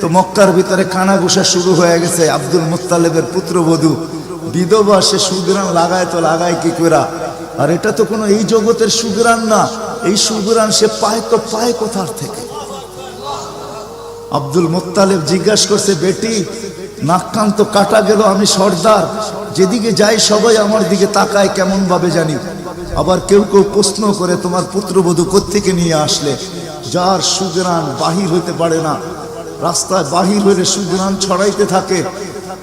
তো মক্কার ভিতরে কানাঘুষা শুরু হয়ে গেছে। আব্দুল মুত্তালিবের পুত্রবধূ বিধবা, সে সুগ্রাণ লাগায় তো লাগায় কি করে? আর এটা তো কোনো এই জগতের সুগ্রাণ না, এই সুগ্রাণ সে পায় তো পায় কোথার থেকে? আব্দুল মুত্তালিব জিজ্ঞাসা করছে, বেটি নাক কান তো কাটা গেল, আমি সর্দার, যেদিকে যাই সবাই আমার দিকে তাকায় কেমন ভাবে জানি। আবার কেউ কেউ প্রশ্ন করে, তোমার পুত্রবধূ কোত্থেকে নিয়ে আসলে? যার সুগ্রাণ বাহির হইতে পারে না, রাস্তায় বাহির হইলে সুগ্রাণ ছড়াইতে থাকে,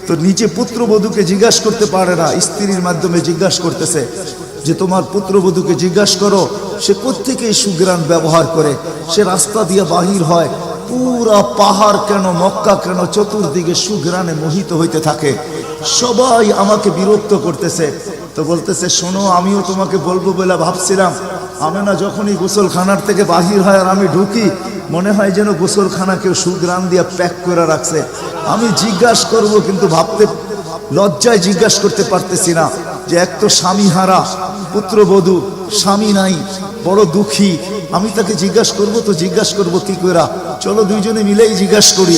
তো নিজে পুত্রবধূকে জিজ্ঞাসা করতে পারে না, স্ত্রীর মাধ্যমে জিজ্ঞাসা করতেছে যে তোমার পুত্রবধূকে জিজ্ঞাসা করো সে কোত্থেকে এই সুগ্রাণ ব্যবহার করে, সে রাস্তা দিয়ে বাহির হয়, পুরা পাহাড় কেন, মক্কা কেন, চতুর্দিকে সুগ্রাণে মোহিত হইতে থাকে। সবাই আমাকে বিরক্ত করতেছে। তো বলতেছে, শোনো, আমিও তোমাকে বলবো বলে ভাবছিলাম। আমেনা যখনই গোসলখানার থেকে বাহির হয় আর আমি ঢুকি, মনে হয় যেন গোসলখানা কেউ সুগ্রাণ দিয়ে প্যাক করে রাখছে। আমি জিজ্ঞাসা করব, কিন্তু ভাবতে লজ্জায় জিজ্ঞাসা করতে পারতেছি না, যে এক তো স্বামী হারা পুত্রবধূ, স্বামী নাই, বড় দুঃখী, আমি তাকে জিজ্ঞাসা করব, তো জিজ্ঞাসা করব কি করে? চলো দুইজনে মিলেই জিজ্ঞাসা করি।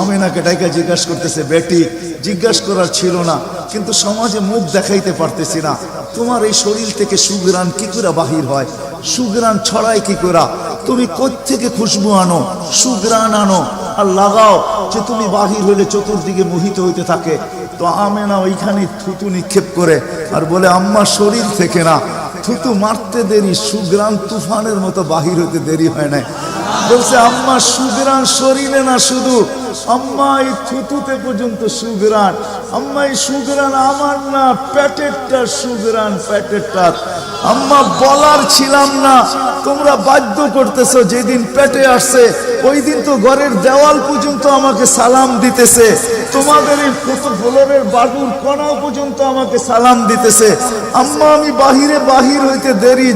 আমেনাকে ডাইকা জিজ্ঞাসা করতেছে, বেটি জিজ্ঞাসা করার ছিল না, কিন্তু সমাজে মুখ দেখাইতে পারতেছি না, তোমার এই শরীর থেকে সুগ্রাণ কি করে বাহির হয়, সুগ্রাণ ছড়ায় কি করে? তুমি কোত্থেকে খুশবু আনো, সুগ্রাণ আনো আর লাগাও, যে তুমি বাহির হইলে চতুর্দিকে মোহিত হইতে থাকে। তো আমেনা ওইখানে থুতু নিক্ষেপ করে আর বলে, আম্মা শরীর থেকে না, থুতু মারতে দেরি, সুগ্রাণ তুফানের মতো বাহির হইতে দেরি হয় নাই। বলছে, আম্মা সুগ্রাণ শরীরে না শুধু, আম্মা এই থুতুতে পর্যন্ত সুগ্রাণ। আম্মা এই সুগ্রাণ আমার না, পেটেরটা সুগ্রাণ, পেটেরটা। আম্মা বলার ছিলাম না, তোমরা বাধ্য করতেছো। যেদিন পেটে আসছে ওই দিন তো ঘরের দেওয়াল পর্যন্ত আমাকে সালাম দিতেছে, তোমাদের এই ফ্লোরের বাটুর কোনাও পর্যন্ত আমাকে সালাম দিতেছে। আম্মা আমি বাহির হইতে দেরি,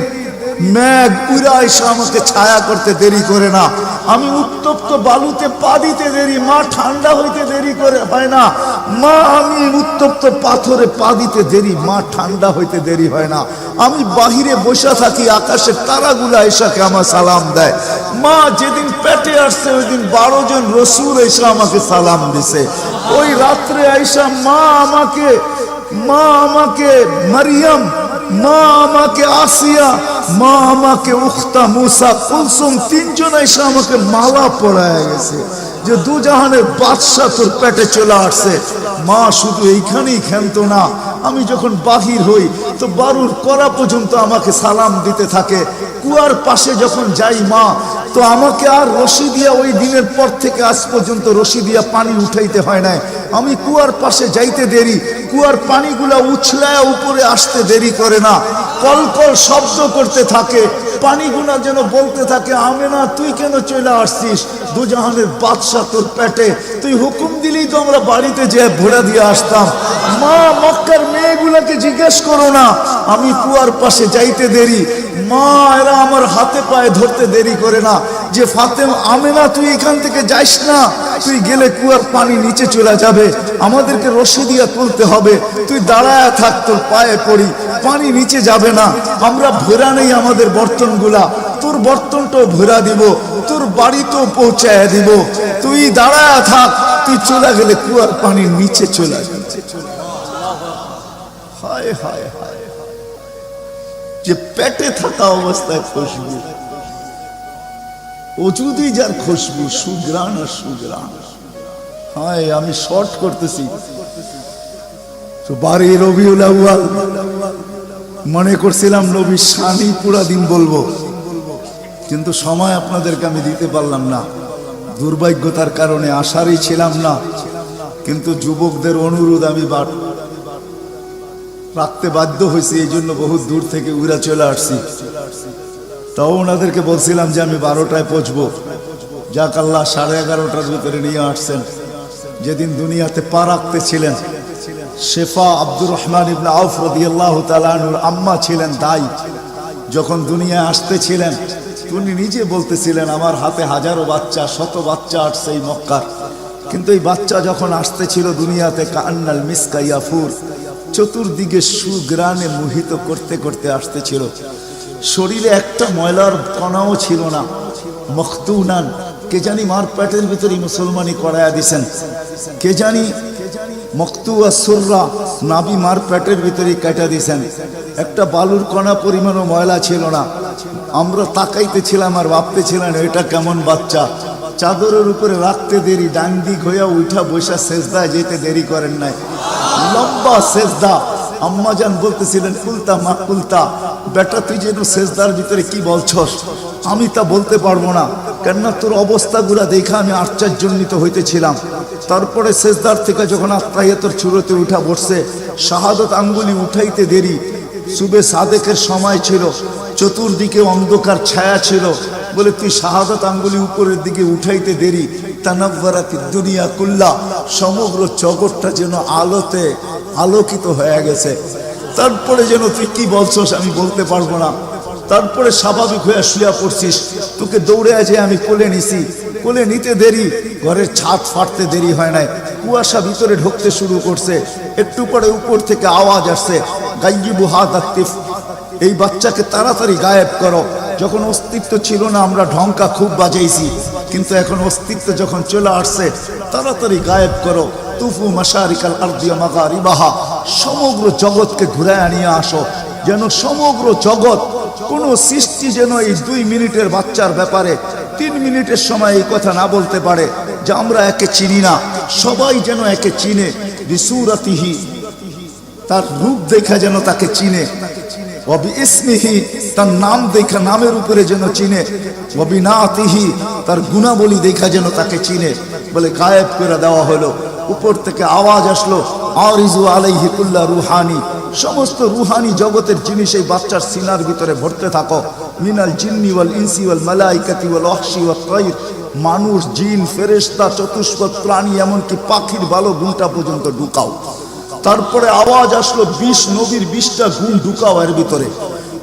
মেঘ উড়া এসে আমাকে ছায়া করতে দেরি করে না, আমি উত্তপ্ত বালুতে পা দিতে দেরি, মা ঠান্ডা হইতে দেরি করে হয় না, মা আমি উত্তপ্ত পাথরে পা দিতে দেরি, মা ঠান্ডা হইতে দেরি হয় না, আমি বাহিরে বসে থাকি, আকাশের তারাগুলা এসাকে আমার সালাম দেয়। মা যেদিন পেটে আসছে ওই দিন 12 জন রসুল এসে আমাকে সালাম দিছে। ওই রাত্রে আইসা মা আমাকে মারিয়াম, মা আমাকে আসিয়া, মা আমাকে উখতা মুসা কুলসুম, 3 জন এসে আমাকে মালা পরায় গেছে যে দুজাহানের বাদশা তোর পেটে চলে আসছে। মা শুধু এইখানেই ক্ষান্ত না, আমি যখন বাহির হই তো বারুর করা পর্যন্ত আমাকে সালাম দিতে থাকে। কুয়ার পাশে যখন যাই মা, তো আমাকে আর রশি দিয়া, ওই দিনের পর থেকে আজ পর্যন্ত রশি দিয়া পানি উঠাইতে হয় নাই। আমি কুয়ার পাশে যাইতে দেরি, কুয়ার পানিগুলা উছলায় উপরে আসতে দেরি করে না, কলকল শব্দ করতে থাকে, পানিগুলা যেন বলতে থাকে, আমেনা তুই কেন চলে আসছিস, দুজাহানের বাদশা তোর পেটে, তুই হুকুম দিলেই তো আমরা বাড়িতে যেয়ে ভোড়া দিয়ে আসতাম। মা মক্কার মেয়েগুলাকে জিজ্ঞেস করো না, আমি কুয়ার পাশে যাইতে দেরি, মা এরা আমার হাতে পায়ে ধরতে দেরি করে না, যে ফাতেমা, আমেনা তুই এখান থেকে যাইস না, তুই গেলে কুয়ার পানি নিচে চলে যাবে, আমাদেরকে রশি দিয়া তুলতে হবে, তুই দাঁড়ায় থাক, তোর পায়ে পড়ি, পানি নিচে যাবে না, আমরা ভরা নেই আমাদের বর্তনগুলা, তোর বর্তনটাও ভরা দিব, তোর বাড়িতেও পৌঁছায় দিব, তুই দাঁড়ায় থাক, তুই চলে গেলে কুয়ার পানি নিচে চলে যাবে। হায় হায় হায়, যে পেটে থাকা অবস্থায় খুশবু, অজুদি যার খুশবু, সুগ্রাণ আর সুগ্রাণ। হায়, আমি শর্ট করতেছি, তো 12 রবিউল আউয়াল মনে করছিলাম নবীর শানই পুরা দিন বলবো, কিন্তু সময় আপনাদেরকে আমি দিতে পারলাম না, দুর্ভাগ্যতার কারণে আসারই ছিলাম না, কিন্তু যুবকদের অনুরোধ আমি রাখতে বাধ্য হয়েছি, এই জন্য বহুত দূর থেকে উড়া চলে আসছি। তাও ওনাদেরকে বলছিলাম যে আমি 12টায় পৌঁছবো, যাক আল্লাহ 11:30টার ভিতরে নিয়ে আসছেন। যেদিন দুনিয়াতে পা রাখতে ছিলেন, শেফা আব্দুর রহমান ইবনে আউফ রাদিয়াল্লাহু তাআলা আনহুর আম্মা ছিলেন দাই, যখন দুনিয়ায় আসতেছিলেন তিনি নিজে বলতেছিলেন, আমার হাতে হাজারো বাচ্চা, শত বাচ্চা আসছে এই মক্কার, কিন্তু এই বাচ্চা যখন আসতেছিল দুনিয়াতে, কান্নাল মিসকা ইয়াফুর, চতুর্দিকে সুগ্রাণে মোহিত করতে করতে আসতেছিল, শরীরে একটা ময়লার কণাও ছিল না, মখতুনান, কে জানি মার পেটের ভিতরে মুসলমানি করায়া দিছেন, কে জানি মকতুয়া সুররা নাবি মার পেটের ভিতরে কাটা দিছেন। একটা বালুর কণা পরিমাণও ময়লা ছিল না। আমরা তাকাইতেছিলাম আর ভাবতেছিলাম এটা কেমন বাচ্চা। চাদরের উপরে রাখতে দেরি, ডান দিক হইয়া উঠা বৈশা সেজদায় যেতে দেরি করেন নাই, লম্বা সেজদা। আম্মাজান বলতেছিলেন কুলতা মা কুলতা, বেটা তুই যেন সেজদার ভিতরে কি বলছস, আমি তা বলতে পারবো না, কেননা তোর অবস্থাগুলা দেখা আমি আশ্চর্যান্বিত হইতেছিলাম। তারপরে সেজদার থেকে যখন আত্মাহিয়াতের চূড়াতে উঠা বসছে, শাহাদত আঙ্গুলি উঠাইতে দেরি। সুবে সাদেকের সময় ছিল, চতুর্দিকে অন্ধকার ছায়া ছিল, বলে তুই শাহাদত আঙ্গুলি উপরের দিকে উঠাইতে দেরি। তানাব্বারাতি দুনিয়া কুল্লা, সমগ্র জগৎটা যেন আলোতে আলোকিত হয়ে গেছে। তারপরে যেন তুই কি বলছস আমি বলতে পারবো না। তারপরে স্বাভাবিক হয়ে শুয়া পড়ছিস, তোকে দৌড়ে আছে আমি কোলে নিছি, কোলে নিতে দেরি, ঘরের ছাদ ফাটতে দেরি হয় নাই, কুয়াশা ভিতরে ঢুকতে শুরু করছে। একটু পরে উপর থেকে আওয়াজ আসছে, গাইয়িবু হাদা তিফ, এই বাচ্চাকে তাড়াতাড়ি গায়েব করো। যখন অস্তিত্ব ছিল না আমরা ঢঙ্কা খুব বাজাইছি, কিন্তু এখন অস্তিত্ব যখন চলে আসছে, তাড়াতাড়ি গায়েব করো। তুফু মাশারিকাল আরদি ওয়া মাগারিবাহা, সমগ্র জগৎকে ঘুরায় নিয়ে আসো, যেন সমগ্র জগৎ, কোন সৃষ্টি যেন এই 2 মিনিটের বাচ্চার ব্যাপারে 3 মিনিটের সময় এই কথা না বলতে পারে যে আমরা একে চিনি না। সবাই যেন একে চিনে, বিসুরাতিহি, তার রূপ দেখা যেন তাকে চিনে, ওয়াবি ইসমিহি, তার নাম দেখা নামের উপরে যেন চিনে, ওয়াবি নাতিহি, তার গুণাবলী দেখা যেন তাকে চিনে। বলে গায়েব করে দেওয়া হলো। উপর থেকে আওয়াজ আসলো, আরিজু আলাইহি কুল্লা রুহানি, সমস্ত রুহানি জগতের জিনিস এই বাচ্চার সিনার ভিতরে ভরতে থাকো। মিনাল জিন্নি ওয়াল ইনসি ওয়াল মালাইকাতি ওয়াল ওয়াহশি ওয়াত তাইর, মানুষ, জিন, ফেরেশতা, চতুষ্পদ প্রাণী, এমনকি পাখির ভালো গুণটা পর্যন্ত ঢুকাও। তারপরে আওয়াজ আসলো 20 নবীর 20টা গুণ ঢুকাও এর ভিতরে।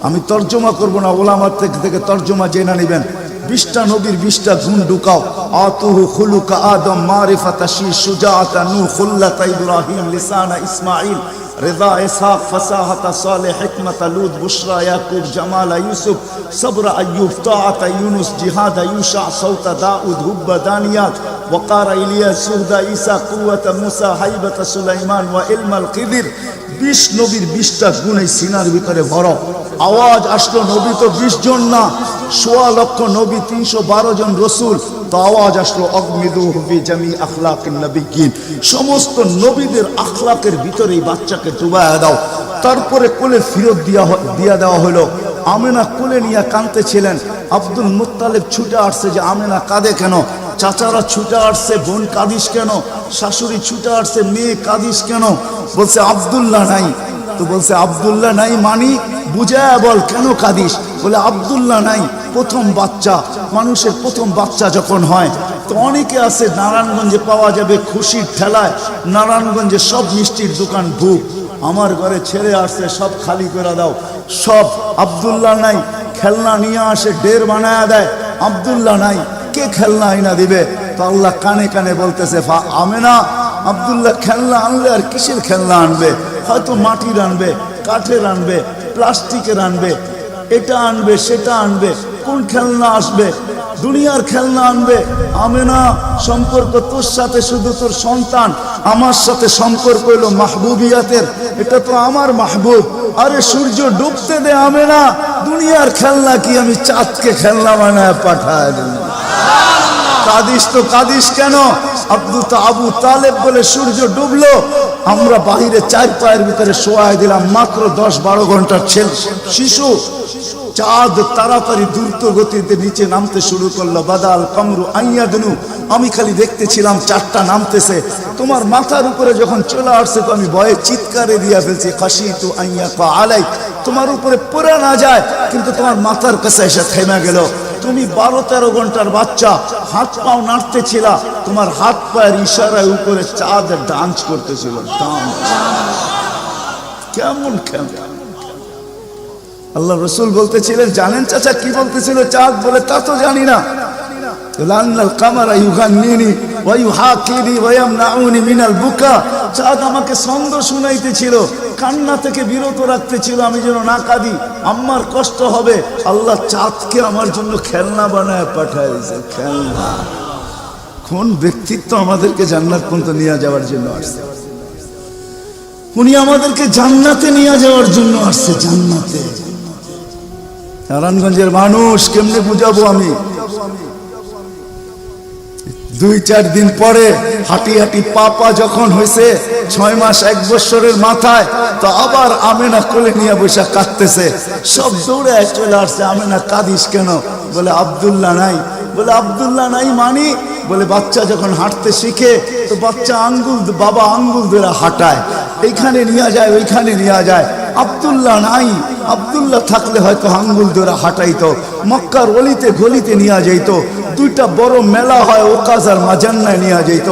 আমি তর্জমা করব না, ওলামার থেকে তর্জমা জেনে নেবেন। 20টা নবীর 20টা গুণ ঢুকাও। আতুহু খুলুকা আদম, মারিফাতা শি, সুজাআতা নূহ, খুল্লাতা ইব্রাহিম, লিসানা ইসমাঈল, রিদা ইসহাক, ফাসাহাতা সালেহ, হিকমাতা লূত, বুশরা ইয়াকুব, জামালা ইউসুফ, সবরা আইয়ুব, তাআতা ইউনুস, জিহাদা ইউশা, সাউতা দাউদ, হুব্বা দানিয়াত, ওয়াকারা ইলিয়াস, সুহদা ঈসা, কুওয়াতা মুসা, হাইবাতা সুলাইমান, ওয়া ইলমাল খিদির। 20 নবীর 20টা গুণ এই সিনার ভিতরে ভরো। আওয়াজ আসলো, নবী তো 20 জন না, 1.25 লক্ষ নবী, 312 জন রসুল। তো আওয়াজ আসলো, অগমিদুহু ফি জামি আখলাকিন নবিয়্যিন, সমস্ত নবীদের আখলাকের ভিতরে এই বাচ্চাকে ডুবায়া দাও। তারপরে কোলে ফিরত দিয়া দেওয়া হলো। আমেনা কোলে নিয়ে কাঁদতেছিলেন। আব্দুল মুত্তালিব ছুটে আসছে যে আমেনা কাঁদে কেন, চাচারা ছুটে আসছে, বোন কাঁদিস কেন, শাশুড়ি ছুটে আসছে, মেয়ে কাঁদিস কেন? বলছে আব্দুল্লাহ নাই। তো বলছে আব্দুল্লাহ নাই মানি বুঝায় বল, কেন কাঁদিস? বলে আব্দুল্লাহ নাই, প্রথম বাচ্চা, মানুষের প্রথম বাচ্চা যখন হয় তো অনেকে আছে নারায়ণগঞ্জে পাওয়া যাবে খুশির ঠেলায়, নারায়ণগঞ্জে সব মিষ্টির দোকান বুক, আমার ঘরে ছেড়ে আসছে, সব খালি করে দাও, সব। আব্দুল্লাহ নাই, খেলনা নিয়ে আসে, ডের বানায় দেয়, আব্দুল্লাহ নাই, কে খেলনা আইনা দিবে? তো আল্লাহ কানে কানে বলতেছে, আমেনা আব্দুল্লাহ খেলনা আনলে আর কিসের খেলনা আনবে? হয়তো মাটির আনবে, কাঠের আনবে, প্লাস্টিকের আনবে, এটা আনবে, সেটা আনবে, কোন খেলনা আসবে? দুনিয়ার খেলনা আনবে। আমেনা, সম্পর্ক তোর সাথে শুধু তোর সন্তান, আমার সাথে সম্পর্ক হইল মাহবুবিয়াতের, এটা তো আমার মাহবুব। আরে সূর্য ডুবতে দে আমেনা, দুনিয়ার খেলনা কি আমি চাঁদকে খেলনা বানায় পাঠায় দিই? কাদিস তো কাদিস কেন? আবু তালেব বলে সূর্য ডুবলো, আমরা বাহিরে 4 পায়ের ভিতরে শোয়াই দিলাম, মাত্র 10-12 ঘন্টার শিশু। চাঁদ তাড়াতাড়ি দ্রুত গতিতে নিচে নামতে শুরু করলো। বাদাল কামরু আইয়াদনু, আমি খালি দেখতেছিলাম চাঁদটা নামতেছে। তোমার মাথার উপরে যখন চলে আসছে তো আমি ভয়ে চিৎকারে দিয়া ফেলছি, খাশিতু আইয়াকা আলাই, তোমার উপরে পড়ে না যায়, কিন্তু তোমার মাথার কাছে এসে থেমে গেল। তুমি 12-13 ঘন্টার বাচ্চা, হাত পাও নাড়তেছিল, তোমার হাত পায়ের ইশারায় উপরে চাঁদ ডান্স করতেছিল। কেমন কেমন আল্লাহ রসুল বলতেছিলেন, জানেন চাচা কি বলতেছিল চাঁদ? বলে তা তো জানি না। লান্নাল কামারা ইউগান্নিনি ওয়া ইউহাকিনি ওয়া ইয়ামনাউনি মিনাল বুকা। চাঁদ আমাকে ছন্দ শুনাইতেছিল, কান্না থেকে বিরত রাখতেছিল, আমি যেন না কাঁদি, আমার কষ্ট হবে। আল্লাহ চাঁদকে আমার জন্য খেলনা বানায় পাঠায় দিয়েছে, খেলনা। কোন ব্যক্তিত্ব আমাদেরকে জান্নাত পর্যন্ত নিয়ে যাওয়ার জন্য আসছে? উনি আমাদেরকে জান্নাতে নিয়ে যাওয়ার জন্য আসছে, জান্নাতে। নারায়ণগঞ্জের মানুষ কেমনে বুঝাবো আমি? 2-4 দিন পরে হাঁটি হাঁটি পাপা যখন হয়েছে 6 মাস 1 বছরের মাথায়, তো আবার আমেনা কোলে নিয়ে বসে কাঁদতেছে। সব দৌড়ে চলে আসছে, আমেনা কাঁদিস কেন? বলে আব্দুল্লাহ নাই। বলে আব্দুল্লাহ নাই মানি? বলে বাচ্চা যখন হাঁটতে শিখে তো বাচ্চা আঙ্গুল, বাবা আঙ্গুল ধরে হাঁটায়, এইখানে নিয়ে যায় ওইখানে নিয়ে যায়। আব্দুল্লাহ নাই, আব্দুল্লাহ থাকলে হয়তো আঙ্গুল ধরে হাঁটাইতো, মক্কার অলিতে গলিতে নিয়ে যাইত। 2টা বড় মেলা হয়, ওকাজ আর মাজান্নায় নিয়ে যাইত।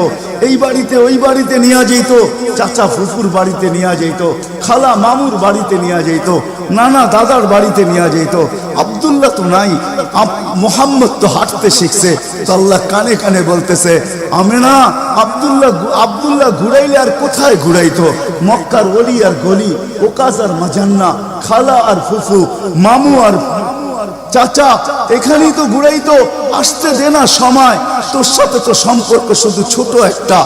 এই বাড়িতে ওই বাড়িতে নিয়ে যেত, চাচা ফুফুর বাড়িতে নিয়ে যেত, খালা মামুর বাড়িতে নিয়ে যেত, নানা দাদার বাড়িতে নিয়ে যেত। আব্দুল্লাহ তো নাই, মোহাম্মদ তো হাঁটতে শিখছে। তো আল্লাহ কানে কানে বলতেছে, আমেনা আব্দুল্লাহ ঘুরাইলে আর কোথায় ঘুরাইতো? মক্কার অলি আর গলি, ওকাজ আর মাজান্না, খালা আর ফুফু, মামু আর চাচা, এখানেই তো ঘুরাইতো। আসতে দে না সময়, তোর সাথে তো সম্পর্ক শুধু ছোট একটা,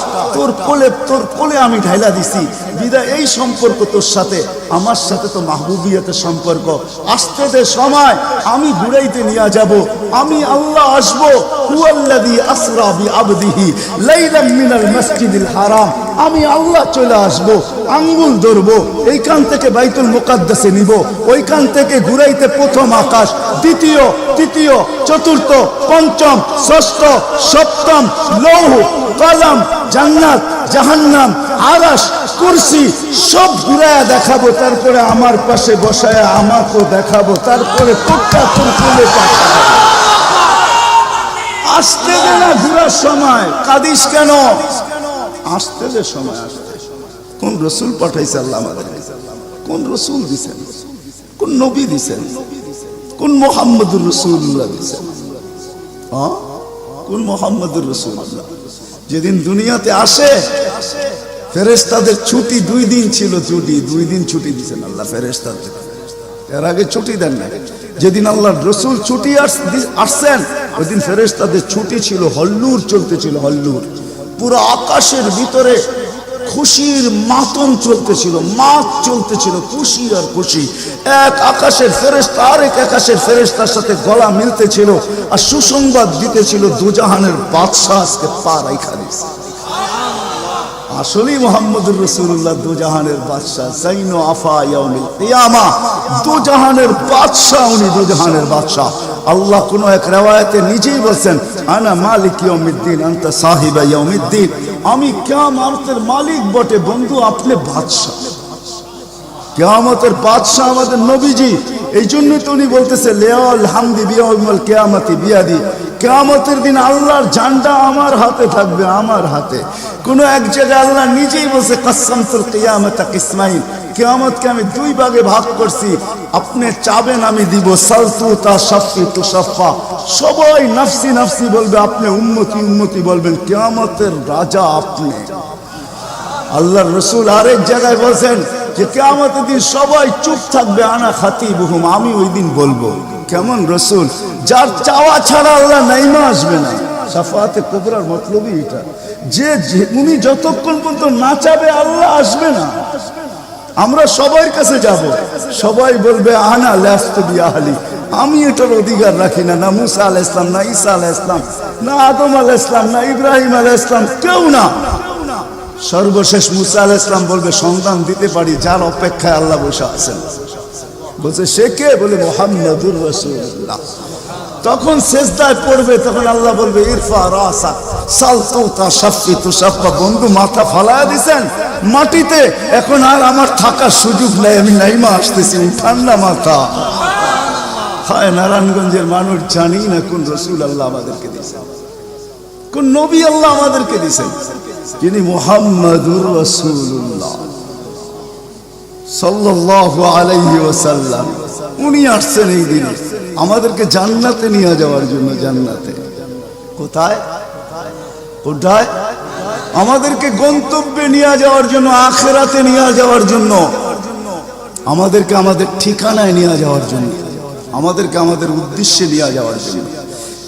তোর কোলে আমি ঢাইলা দিছি বিদায়। এই সম্পর্ক তোর সাথে, আমার সাথে তো মাহবুবিয়াতের সম্পর্ক। আসতে দে সময়, আমি ঘুরাইতে নিয়ে যাব, আমি আল্লাহ আসবো। হুয়াল্লাযী আসরা বিআবদিহি লাইলাম মিনাল মাসজিদিল হারাম। আমি আল্লাহ চলে আসবো, আঙ্গুল ধরবো, এইখান থেকে বাইতুল মুকাদ্দাসে নিব, ওইখান থেকে ঘুরাইতে প্রথম আকাশ, দ্বিতীয়, তৃতীয়, চতুর্থ, পঞ্চম, ষষ্ঠ, সপ্তম, লৌহ, কলম, জান্নাত, জাহান্নাম, আরশ, কুরসি সব ঘুরায়া দেখাবো। তারপরে আমার পাশে বসায় আমাকেও দেখাবো, তারপরে তোরটা তোর কোলে পাঠাবো। আসতে দে না ঘুরার সময়, কাঁদিস কেন? আসতে দে সময়, আসতে। কোন রসুল পাঠাইছে আল্লাহ আমাদের? কোন রসুল দিছেন? কোন নবী দিছেন? কোন মুহাম্মদুর রাসূলুল্লাহ দিছেন? কোন মুহাম্মদুর রাসূলুল্লাহ? যেদিন দুনিয়াতে আসে ফেরেশতাদের ছুটি 2 দিন ছিল, 2 দিন ছুটি দিছেন আল্লাহ ফেরেশতাদের। এর আগে ছুটি দেন না। যেদিন আল্লাহর রাসূল ছুটি আসছেন ওই দিন ফেরেশতাদের ছুটি ছিল, হল্লুর চলতেছিল, হল্লুর। পুরো আকাশের ভিতরে খুশির মাতম চলতেছিল, মাত চলতেছিল, খুশি আর খুশি। এক আকাশের ফেরেশতা আরেক আকাশের ফেরেশতার সাথে গলা মিলতেছিল আর সুসংবাদ দিতেছিল, দুজাহানের বাদশাহ আজকে পা রাইখা দিয়েছে। আসলেই মুহাম্মদুর রাসূলুল্লাহ দুজাহানের বাদশাহ, জাইনু আফা ইয়াউমিল কিয়ামা, দুজাহানের বাদশাহ, উনি দুজাহানের বাদশাহ। আল্লাহ কোন এক riwayate নিজেই বলেন, আনা মালিক ইয়াউমিদ্দিন আনতা সাহিবা ইয়াউমিদ্দিন। আমি কিয়ামতের মালিক বটে বন্ধু, আপনি বাদশাহ। কিয়ামতের বাদশাহ আমাদের নবীজি। এই জন্য তো উনি বলতেছে লিয়াল হামদি বিয়াউমিল কিয়ামতি বিয়াদি। কিয়ামতের দিন আল্লাহর ঝান্ডা আমার হাতে থাকবে, আমার হাতে। কোন এক জায়গায় আল্লাহ নিজেই বলছে কাসসামতুল কিয়ামাতা কিসমাইন, কিয়ামতকে আমি 2 ভাগে ভাগ করছি, আপনি চাবেন আমি দিব। সালতু তা শাফি তু শাফা, সবাই নফসি নফসি বলবে, আপনি উম্মতি উম্মতি বলবেন। কিয়ামতের রাজা আপনি। আল্লাহর রাসূল আরেক জায়গায় বলেন যে কিয়ামতের দিন সবাই চুপ থাকবে, আনা খাতিবুহুম, আমি ওই দিন বলবো। কেমন রাসূল? যার চাওয়া ছাড়া আল্লাহ নাইমা আসবে না। শাফাআতে কুবরার মতলবই এটা, যে উনি যতক্ষণ পর্যন্ত না চাবে আল্লাহ আসবে না। আমরা সবার কাছে যাব, সবাই বলবে আনা লাস্তু বিআহলি, আমি এটার অধিকার রাখি না। না মুসা আলাইহিস সালাম, না ঈসা আলাইহিস সালাম, না আদম আলাইহিস সালাম, না ইব্রাহিম আলাইহিস সালাম, কেউ না। সর্বশেষ মুসা আলাইহিস সালাম বলবে সন্তান দিতে পারি, যার অপেক্ষায় আল্লাহ বসে আছেন। বলছে সে কে? বলে মুহাম্মদুর রাসূলুল্লাহ। তখন সেজদায় পড়বে, তখন আল্লাহ বলবে ইরফা রাসা সালতু তা শাফি তু শাফা। বন্ধু মাথা ফালায়া দিছেন মাটিতে, এখন আর আমার থাকার সুযোগ নাই, আমি নাইমা আসতেছি, ঠান্ডা মাথা। হায় নারায়ণগঞ্জের মানুষ জানি না কোন রাসূল আল্লাহ আমাদেরকে দিয়েছেন, কোন নবী আল্লাহ আমাদেরকে দিয়েছেন, যিনি মুহাম্মদুর রাসূলুল্লাহ সাল্লাল্লাহু আলাইহি ওয়াসাল্লাম। উনি আসছেন এই দিনে আমাদেরকে জান্নাতে নিয়ে যাওয়ার জন্য, জান্নাতে। কোথায় কোথায়? আমাদেরকে গন্তব্যে নিয়ে যাওয়ার জন্য, আখিরাতে নিয়ে যাওয়ার জন্য, আমাদেরকে আমাদের ঠিকানায় নিয়ে যাওয়ার জন্য, আমাদেরকে আমাদের উদ্দেশ্যে নিয়ে যাওয়ার জন্য।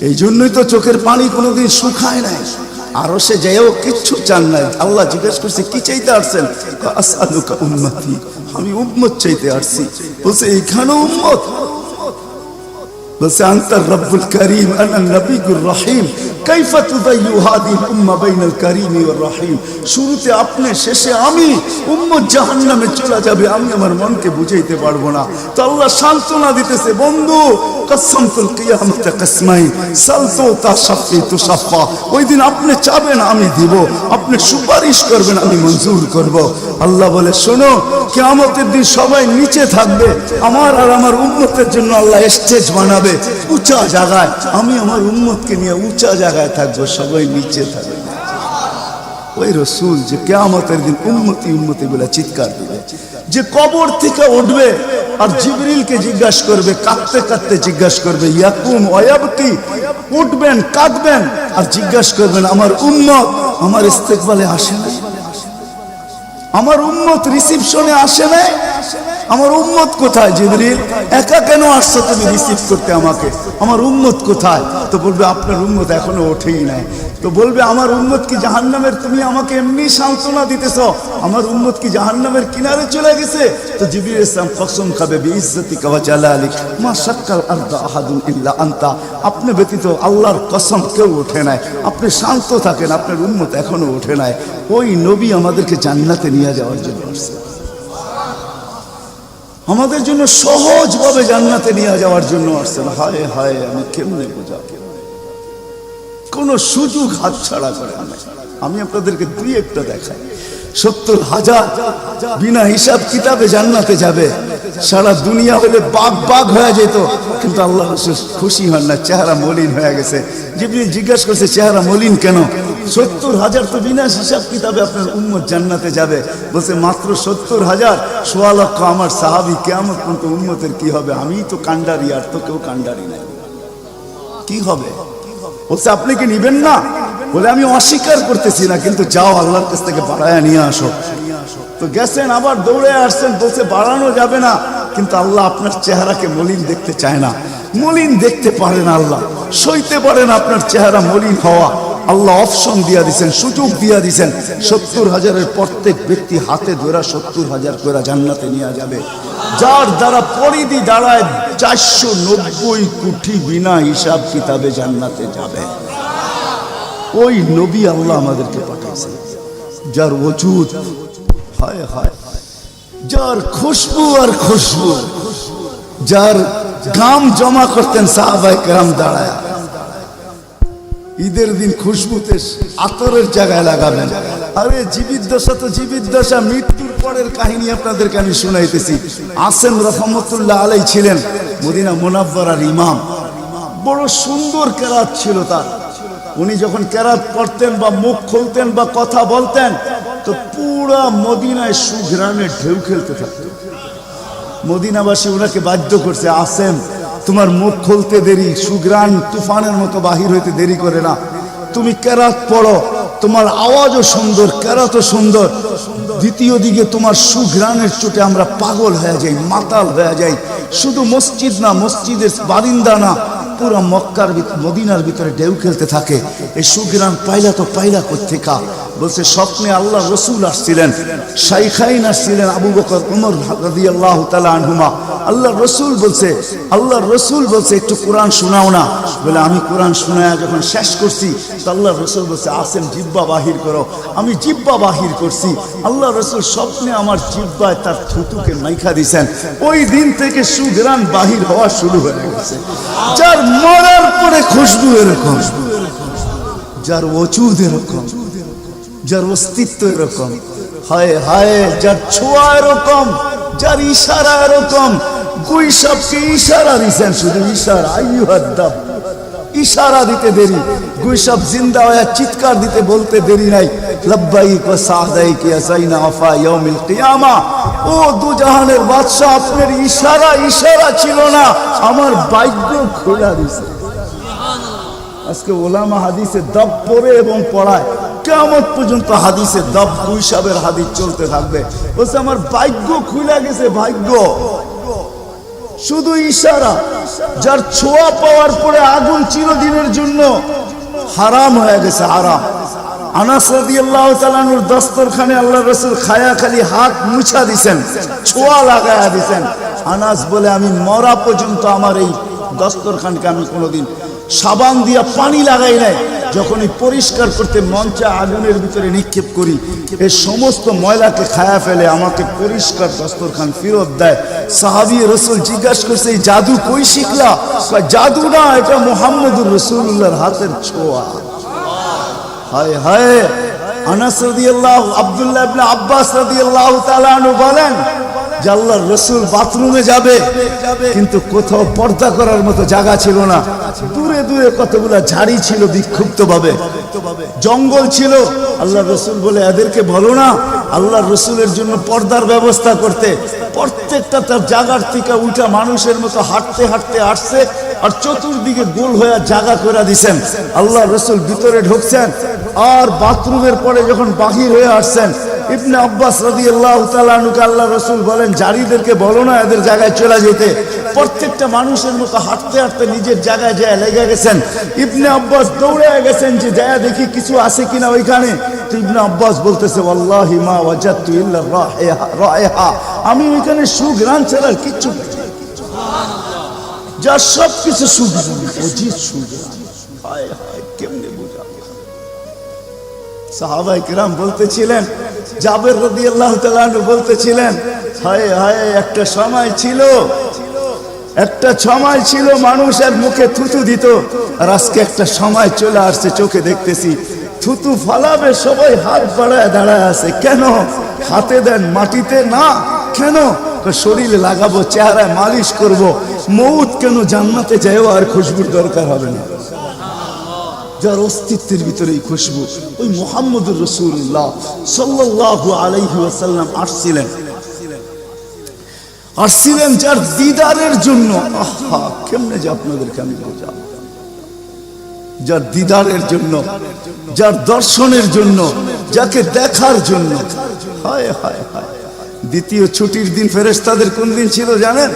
এই জন্যই তো চোখের পানি কোনোদিন শুকায় নাই। আরো সে যেও কিচ্ছু চান নাই। আল্লাহ জিজ্ঞেস করছে কি চাইতে আসছেন? আসআলুকা উম্মতি, আমি উম্মত চাইতে আসছি। বলছে এইখানে উম্মত? বলছে আনতার রব্বুল করিম আনা নবিয়ুর রহিম কাইফা তুদাইয়ু হাদিহিল উম্মাহ বাইনাল করিম ওয়ার রহিম। শুরুতে আপনি, শেষে আমি। উম্মত জাহান্নামে চলে যাবে, আমি আমার মনকে বুঝাইতে পারবো না। তো আল্লাহ সান্ত্বনা দিতেছে, বন্ধু কসমতুল কিয়ামত কসমাই সালতু তাশফি তুশফা। ওই দিন আপনি চাবেন আমি দিব, আপনি সুপারিশ করবেন আমি মঞ্জুর করব। আল্লাহ বলে শোনো, কিয়ামতের দিন সবাই নিচে থাকবে, আমার আর আমার উম্মতের জন্য আল্লাহ স্টেজ বানাবে উঁচা জায়গায়। আমি আমার উম্মতকে নিয়ে উঁচা জায়গায় থাকবো, সবাই নিচে থাকবে। ওই রসুল যে কিয়ামতের দিন উম্মতি উম্মতি বলে চিৎকার দিবে, যে কবর থেকে উঠবে আর জিবরিলকে জিজ্ঞাসা করবে, কাঁদতে কাঁদতে জিজ্ঞাসা করবে ইয়াকুম ওয়ায়াবকি, উঠবেন কাঁদবেন আর জিজ্ঞাসা করবেন আমার উম্মত আমার ইস্তেকবালে আসে না, আমার উম্মত রিসিপশনে আসে না, আমার উম্মত কোথায়? জিবরিল একা কেন আসছো তুমি রিসিভ করতে আমাকে? আমার উম্মত কোথায়? তো বলবে আপনার উম্মত এখনো ওঠেই নাই। তো বলবে আমার উম্মত কি জাহান্নামের? তুমি আমাকে এমনি সান্ত্বনা দিতেছো, আমার উম্মত কি জাহান্নামের কিনারে চলে গেছে? তো জিবরিল ইসলাম কসম খাবে বিইজ্জতিকা ওয়া জালালিক মা শাক্কাল আরদা আহাদুন ইল্লা আনতা, আপনি ব্যতীত আল্লাহর কসম কেউ ওঠে নাই। আপনি শান্ত থাকেন, আপনার উম্মত এখনো ওঠে নাই। ওই নবী আমাদেরকে জান্নাতে নিয়ে যাওয়ার জন্য আসছে, আমাদের জন্য সহজভাবে জান্নাতে নিয়ে যাওয়ার জন্য আসছেন। হায় হায়, আমি কেমনে বোঝাবো? কোন সুযোগ হাতছাড়া করে না। আমি আপনাদেরকে দুই একটা দেখাই। 70,000 বিনা হিসাব কিতাবে জান্নাতে যাবে। সারা দুনিয়া হলে বাগ বাগ হয়ে যেত, কিন্তু আল্লাহ রাসূল খুশি হন না, চেহারা মলিন হয়ে গেছে। জিবরিল জিজ্ঞাসা করছে চেহারা মলিন কেন? 70,000 তো বিনা হিসাব কিতাবে আপনার উম্মত জান্নাতে যাবে। বলছে মাত্র 70,000, 1.25 লক্ষ আমার সাহাবী, কিয়ামত পর্যন্ত উম্মতের কি হবে? আমিই তো কান্ডারি, আর তো কেউ কান্ডারি নাই, কি হবে? বলছে আপনি কি নিবেন না? বলে আমি অস্বীকার করতেছি না, কিন্তু যাও আল্লাহর কাছ থেকে বাড়ায়া নিয়ে আসো। তো গেছেন, আবার দৌড়ে আসছেন, বলছে বাড়ানো যাবে না, কিন্তু আল্লাহ আপনার চেহারাকে মলিন দেখতে চায় না, মলিন দেখতে পারে না আল্লাহ, সইতে পারে না আপনার চেহারা মলিন হওয়া। আল্লাহ অপশন দিয়া দিছেন, সুযোগ দিয়া দিছেন। 70,000-এর প্রত্যেক ব্যক্তি হাতে ধরা 70,000 করে জান্নাতে নিয়ে যাবে, যার দ্বারা পরিধি দাঁড়ায় 490 কোটি বিনা হিসাব কিতাবে জান্নাতে যাবে। ওই নবী আল্লাহ আমাদেরকে পাঠাইছে, যার ওজুদ হায় হায়, যার খুশবু আর খুশবু, যার গাম জমা করতেন সাহাবায়ে কেরাম দাঁড়ায়। ঈদের দিন খুশবুতে আতরের জায়গায় লাগাবেন। আরে জীবিত দশা তো জীবিত দশা, মৃত্যুর পরের কাহিনী আপনাদেরকে আমি শুনাইতেছি। আসেম রহমতুল্লাহ আলাই ছিলেন মদিনা মুনাওয়ারার ইমাম, বড় সুন্দর কেরাত ছিল তার। উনি যখন কেরাত পড়তেন বা মুখ খুলতেন বা কথা বলতেন, তো পুরা মদিনায় সুঘ্রাণে ঢেউ খেলতে থাকত। মদিনাবাসী ওনাকে বাধ্য করছে, আসেম তোমার মুখ খুলতে দেরি, সুঘ্রাণ তুফানের মতো বাহির হইতে দেরি করে না, তুমি কেরাত পড়ো, তোমার আওয়াজও সুন্দর, কেরাতও সুন্দর, দ্বিতীয় দিকে তোমার সুঘ্রাণের চোটে আমরা পাগল হয়ে যাই, মাতাল হয়ে যাই। শুধু মসজিদ না, মসজিদের বারিন্দা না, পুরা মক্কার মদিনার ভিতরে ঢেউ খেলতে থাকে। এই সুঘ্রাণ পাইলা তো পাইলা কোত্থেকা? বলছে স্বপ্নে আল্লাহ রসুল আসছিলেন, শাইখাইন আসছিলেন, আবু বকর ওমর রাদিয়াল্লাহু তাআলা আনহুমা। আল্লাহ রসুল বলছে একটু কোরআন শোনাও না। বলে আমি কোরআন শোনায়া যখন শেষ করছি, তো আল্লাহ রসুল বলছে আসেন জিব্বা বাহির করো। আমি জিব্বা বাহির করছি, আল্লাহ রসুল স্বপ্নে আমার জিব্বায় তার থুতুকে মাইখা দিছেন। ওই দিন থেকে সুঘ্রাণ বাহির হওয়া শুরু হয়ে গেছে। যার মরার পরে খুশবু এরকম, যার ওজুদ এরকম, যার অস্তিত্ব এরকম, হায় হায়, যার ছোঁয়া এরকম, যার ইশারা এরকম। গুইসাবকে ইশারা দিছেন, শুধু ইশারা, আইয়ুহাদ্দাব, ইশারা দিতে দেরি। গুইসাব জিন্দা হয়ে চিৎকার দিতে বলতে দেরি নাই, লাব্বাইক ওয়া সাদাইক ইয়া যাইনা আফা ইয়াউমিল কিয়ামা। ও দুজাহানের বাদশা, আপনার ইশারা ছিল না, আমার ভাগ্য খোলা দিছে। আজকে ওলামা হাদিসে দব পড়ে এবং পড়ায়, কিয়ামত পর্যন্ত হাদিসে দব হিসাবের হাদিস চলতে থাকবে। বলছে আমার ভাগ্য খুলে গেছে, ভাগ্য শুধু ইশারা। যার ছোঁয়া পাওয়ার পরে আগুন চিরদিনের জন্য হারাম হয়ে গেছে, হারাম। আনাস রাদিয়াল্লাহু তাআলা আনহুর দস্তরখানে আল্লাহর রাসূল খায়া খালি হাত মুছা দিবেন, ছোঁয়া লাগায়া দিবেন। আনাস বলে আমি মরা পর্যন্ত আমার এই দস্তরখানকে আমি কোনোদিন সাবান দিয়া পানি লাগাই নাই। যখনই পরিষ্কার করতে মঞ্চে আগুনের ভিতরে নিক্ষেপ করি, এই সমস্ত ময়লাকে খায়া ফেলে, আমাকে পরিষ্কার দস্তরখান ফেরত দেয়। সাহাবী রাসূল জিজ্ঞাসা করছে এই জাদু কই শিখলা? জাদু না, এটা মুহাম্মদুর রাসূলুল্লাহর হাতের ছোঁয়া। হায় হায়। আনাস রাদিয়াল্লাহু, আব্দুল্লাহ ইবনে আব্বাস রাদিয়াল্লাহু তাআলা আনহু বলেন যে আল্লাহর রাসূল বাথরুমে যাবে, কিন্তু কোথাও পর্দা করার মতো জায়গা ছিল না। দূরে দূরে কতগুলা ঝাড়ি ছিল, বিক্ষুব্ধ ভাবে জঙ্গল ছিল। আল্লাহর রাসূল বলে এদেরকে বলো না আল্লাহর রাসূলের জন্য পর্দার ব্যবস্থা করতে। প্রত্যেকটা তার জায়গার থেকে উঠা মানুষের মতো হাঁটতে হাঁটতে আসছে, আর চতুর্দিকে গোল হয়ে জায়গা করে দিছেন। আল্লাহর রাসূল ভিতরে ঢুকছেন, আর বাথরুমের পরে যখন বাহির হয়ে আসছেন, ইবনে আব্বাস রাদিয়াল্লাহু তাআলা আনহুকে আল্লাহর রাসূল বলেন জারিদেরকে বলো না এদের জায়গায় চলে যেতে। প্রত্যেকটা মানুষের মতো হাঁটতে হাঁটতে নিজের জায়গায় যায় লেগে গেছেন। ইবনে আব্বাস দৌড়ে গেছেন যে যায় দেখি কিছু আছে কিনা ওইখানে। তো ইবনে আব্বাস বলতেছে ওয়াল্লাহি মা ওয়াজাদতু ইল্লা রাইহা, আমি ওইখানে সুঘ্রাণ ছাড়া কিচ্ছু পাই না। যা সব কিছু সুঘ্রাণ, অজিত সুঘ্রাণ। হায় হায়, কেমনে বুঝাবো? সাহাবায়ে কেরাম বলতেছিলেন, জাবের রাদিয়াল্লাহু তাআলা আনহু বলতেছিলেন হায় হায়, একটা সময় ছিল মানুষের মুখে থুতু দিত, আর আজকে একটা সময় চলে আসছে চোখে দেখতেছি থুতু ফালাবে সবাই হাত বাড়ায় দাঁড়ায় আছে। কেন? হাতে দেন মাটিতে না, কেন? শরীরে লাগাবো, চেহারায় মালিশ করব। মউত কেন? জান্নাতে যাইও আর খুশবুর দরকার হবে না। যার অস্তিত্বের ভিতরে এই খুশবু, ওই মুহাম্মদুর রাসূলুল্লাহ সাল্লাল্লাহু আলাইহি ওয়াসাল্লাম আসছিলেন যার দিদারের জন্য। আহা, কেমনে যে আপনাদেরকে আমি বোঝাবো। যার দিদারের জন্য, যার দর্শনের জন্য, যাকে দেখার জন্য। হায় হায় হায়। দ্বিতীয় ছুটির দিন ফেরেশতাদের কোন দিন ছিল জানেন?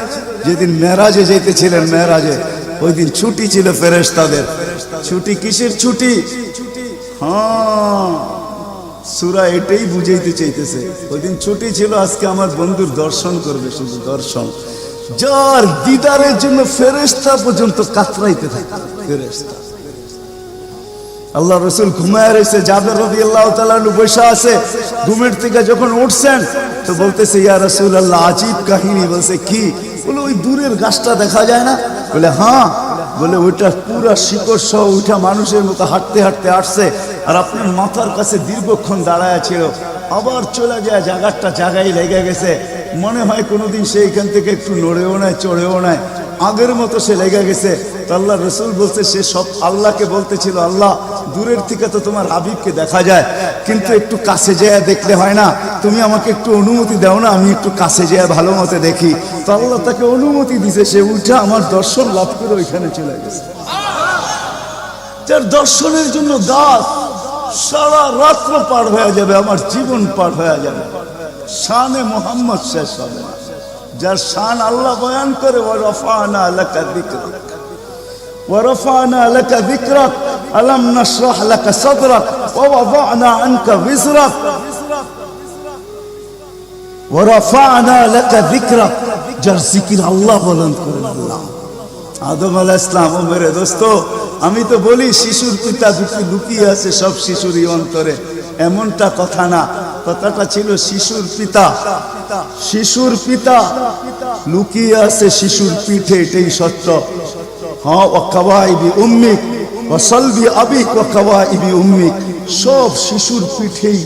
যেদিন মেরাজে যেতেছিলেন, মেরাজে ওই দিন ছুটি ছিল ফেরেশতাদের। ছুটি কিসের ছুটি? হ্যাঁ, সূরা এটাই বুঝাইতে চাইতেছে। ওই দিন ছুটি ছিল, আজকে আমার বন্ধুর দর্শন করবে, শুধু দর্শন। যার দিদারের জন্য ফেরেশতা পর্যন্ত কাতরাইতে থাকে। ফেরেশতা, আল্লাহ রাসূল ঘুমায় রয়েছে, জাবের রাদিয়াল্লাহু তাআলা আনহু বসে আছে। ঘুমের থেকে যখন উঠছেন তো বলতেছে ইয়া রাসূলুল্লাহ, আজীব কাহিনী। বলছে কি? বলে ওই দূরের গাছটা দেখা যায় না? বলে হ্যাঁ। বলে ওইটা পুরা শিকড় সহ উঠা মানুষের মতো হাঁটতে হাঁটতে আসছে, আর আপনার মাথার কাছে দীর্ঘক্ষণ দাঁড়ায় ছিল, আবার চলে যায়, জায়গাটা জায়গায় লেগে গেছে। মনে হয় কোনোদিন সে এখান থেকে একটু নড়েও নাই, চড়েও নাই, আগের মতো সে লেগে গেছে। তো আল্লাহ রাসূল বলছে, সে সব আল্লাহকে বলতেছিল, আল্লাহ দূরের থেকে তো তোমার হাবিবকে দেখা যায়, কিন্তু একটু কাছে যেয়ে দেখলে হয় না? তুমি আমাকে একটু অনুমতি দাও না, আমি একটু কাছে যেয়ে ভালো মতো দেখি। তো আল্লাহ তাকে অনুমতি দিছে, সে উঠে আমার দর্শন লাভ করে ওইখানে চলে গেছে। যার দর্শনের জন্য দাস সারা রাত্র পার হয়ে যাবে, আমার জীবন পার হয়ে যাবে, শানে মুহাম্মদ শেষ হবে না। যার শান আল্লাহ বয়ান করে, ওয়ারফানা লাকা যিকরাক, ওয়ারফানা লাকা যিকরাক, আলাম নাশরাহ লাকা সাদরাক, ওয়া ওয়াদানা আনকা বিজরাক, ওয়ারফানা লাকা যিকরাক। যার জিকির আল্লাহ বলেন করেন আল্লাহ। আদম আলাইহিস সালাম, ও মেরে দোস্ত, আমি তো বলি শিশুর পিতা লুকিয়ে আছে সব শিশুরই অন্তরে, এমনটা কথা না। কথাটা ছিল শিশুর পিতা, শিশুর পিতা লুকিয়ে আছে শিশুর পিঠে, এটাই সত্য। হ্যাঁ, ওয়া কাওয়াইবি উম্মিক ওয়া সালবি আবিক ওয়া কাওয়াইবি উম্মিক, সব শিশুর পিঠেই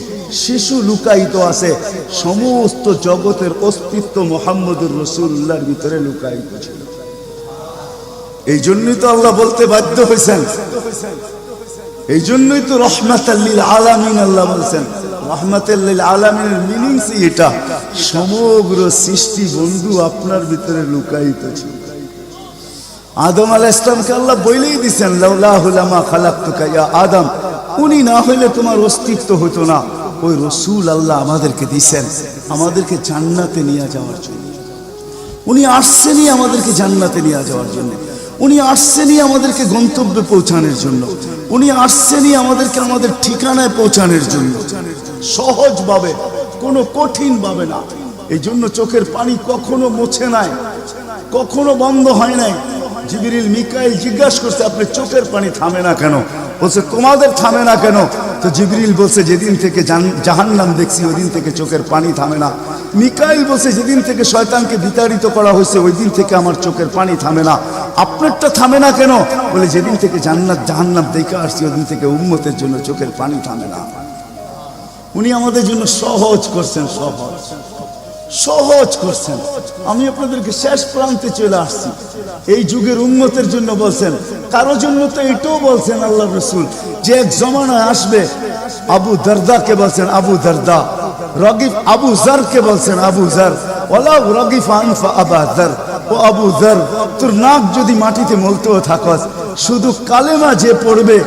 শিশু লুকায়িত আছে। সমস্ত জগতের অস্তিত্ব মুহাম্মদুর রাসূলুল্লাহর ভিতরে লুকায়িত ছিল। এই জন্যই তো আল্লাহ বলতে বাধ্য হয়েছেন, এই জন্যই তো রহমাতাল লিল আলামিন আল্লাহ বলছেন। রহমাতাল লিল আলামিনের মিনিংস এটা, সমগ্র সৃষ্টি বন্ধু আপনার ভিতরে লুকায়িত ছিল। আদম আলাইহিস সালামকে আল্লাহ বলেই দিয়েছেন লাউলাহু লামা খালাকতুকা ইয়া আদম, উনি না হইলে তোমার অস্তিত্ব হতো না। ওই রসুল আল্লাহ আমাদেরকে দিয়েছেন আমাদেরকে জান্নাতে নিয়ে যাওয়ার জন্য। উনি আসছেনই আমাদেরকে জান্নাতে নিয়ে যাওয়ার জন্য, উনি আসছেনই আমাদেরকে গন্তব্যে পৌঁছানোর জন্য, উনি আসছেনই আমাদেরকে আমাদের ঠিকানায় পৌঁছানোর জন্য, সহজভাবে, কোনো কঠিন ভাবে না। এই জন্য চোখের পানি কখনো মুছে নাই, কখনো বন্ধ হয় নাই। জিবরিল মিকাইল জিজ্ঞাসা করছে আপনি চোখের পানি থামে না কেন? বলছে তোমাদের থামে না কেন? তো জিবরিল বলছে যেদিন থেকে জাহান্নাম দেখছি ওই দিন থেকে চোখের পানি থামে না। মিকাইল বলছে যেদিন থেকে শয়তানকে বিতাড়িত করা হয়েছে ওই দিন থেকে আমার চোখের পানি থামে না। আপনারটা থামে না কেন? বলে যেদিন থেকে জান্নাত জাহান্নাম দেখে আসছি ওই দিন থেকে উম্মতের জন্য চোখের পানি থামে না। উনি আমাদের জন্য সহজ করছেন, সহজ সহজ করছেন। আমি আপনাদেরকে শেষ প্রান্তে চলে আসছি। এই যুগের উম্মতের জন্য বলছেন, কারো জন্য তো এটাও বলছেন আল্লাহ রসুল যে এক জমানা আসবে। আবু দারদাকে বলছেন আবু দারদা, রগিফ আবু জারকে বলছেন আবু জার, ওয়ালাউ রগিফ আনফা আবা জার, ও আবু জার তোর নাক যদি মাটিতে মলতেও থাকস, শুধু কালেমা যে পড়বে,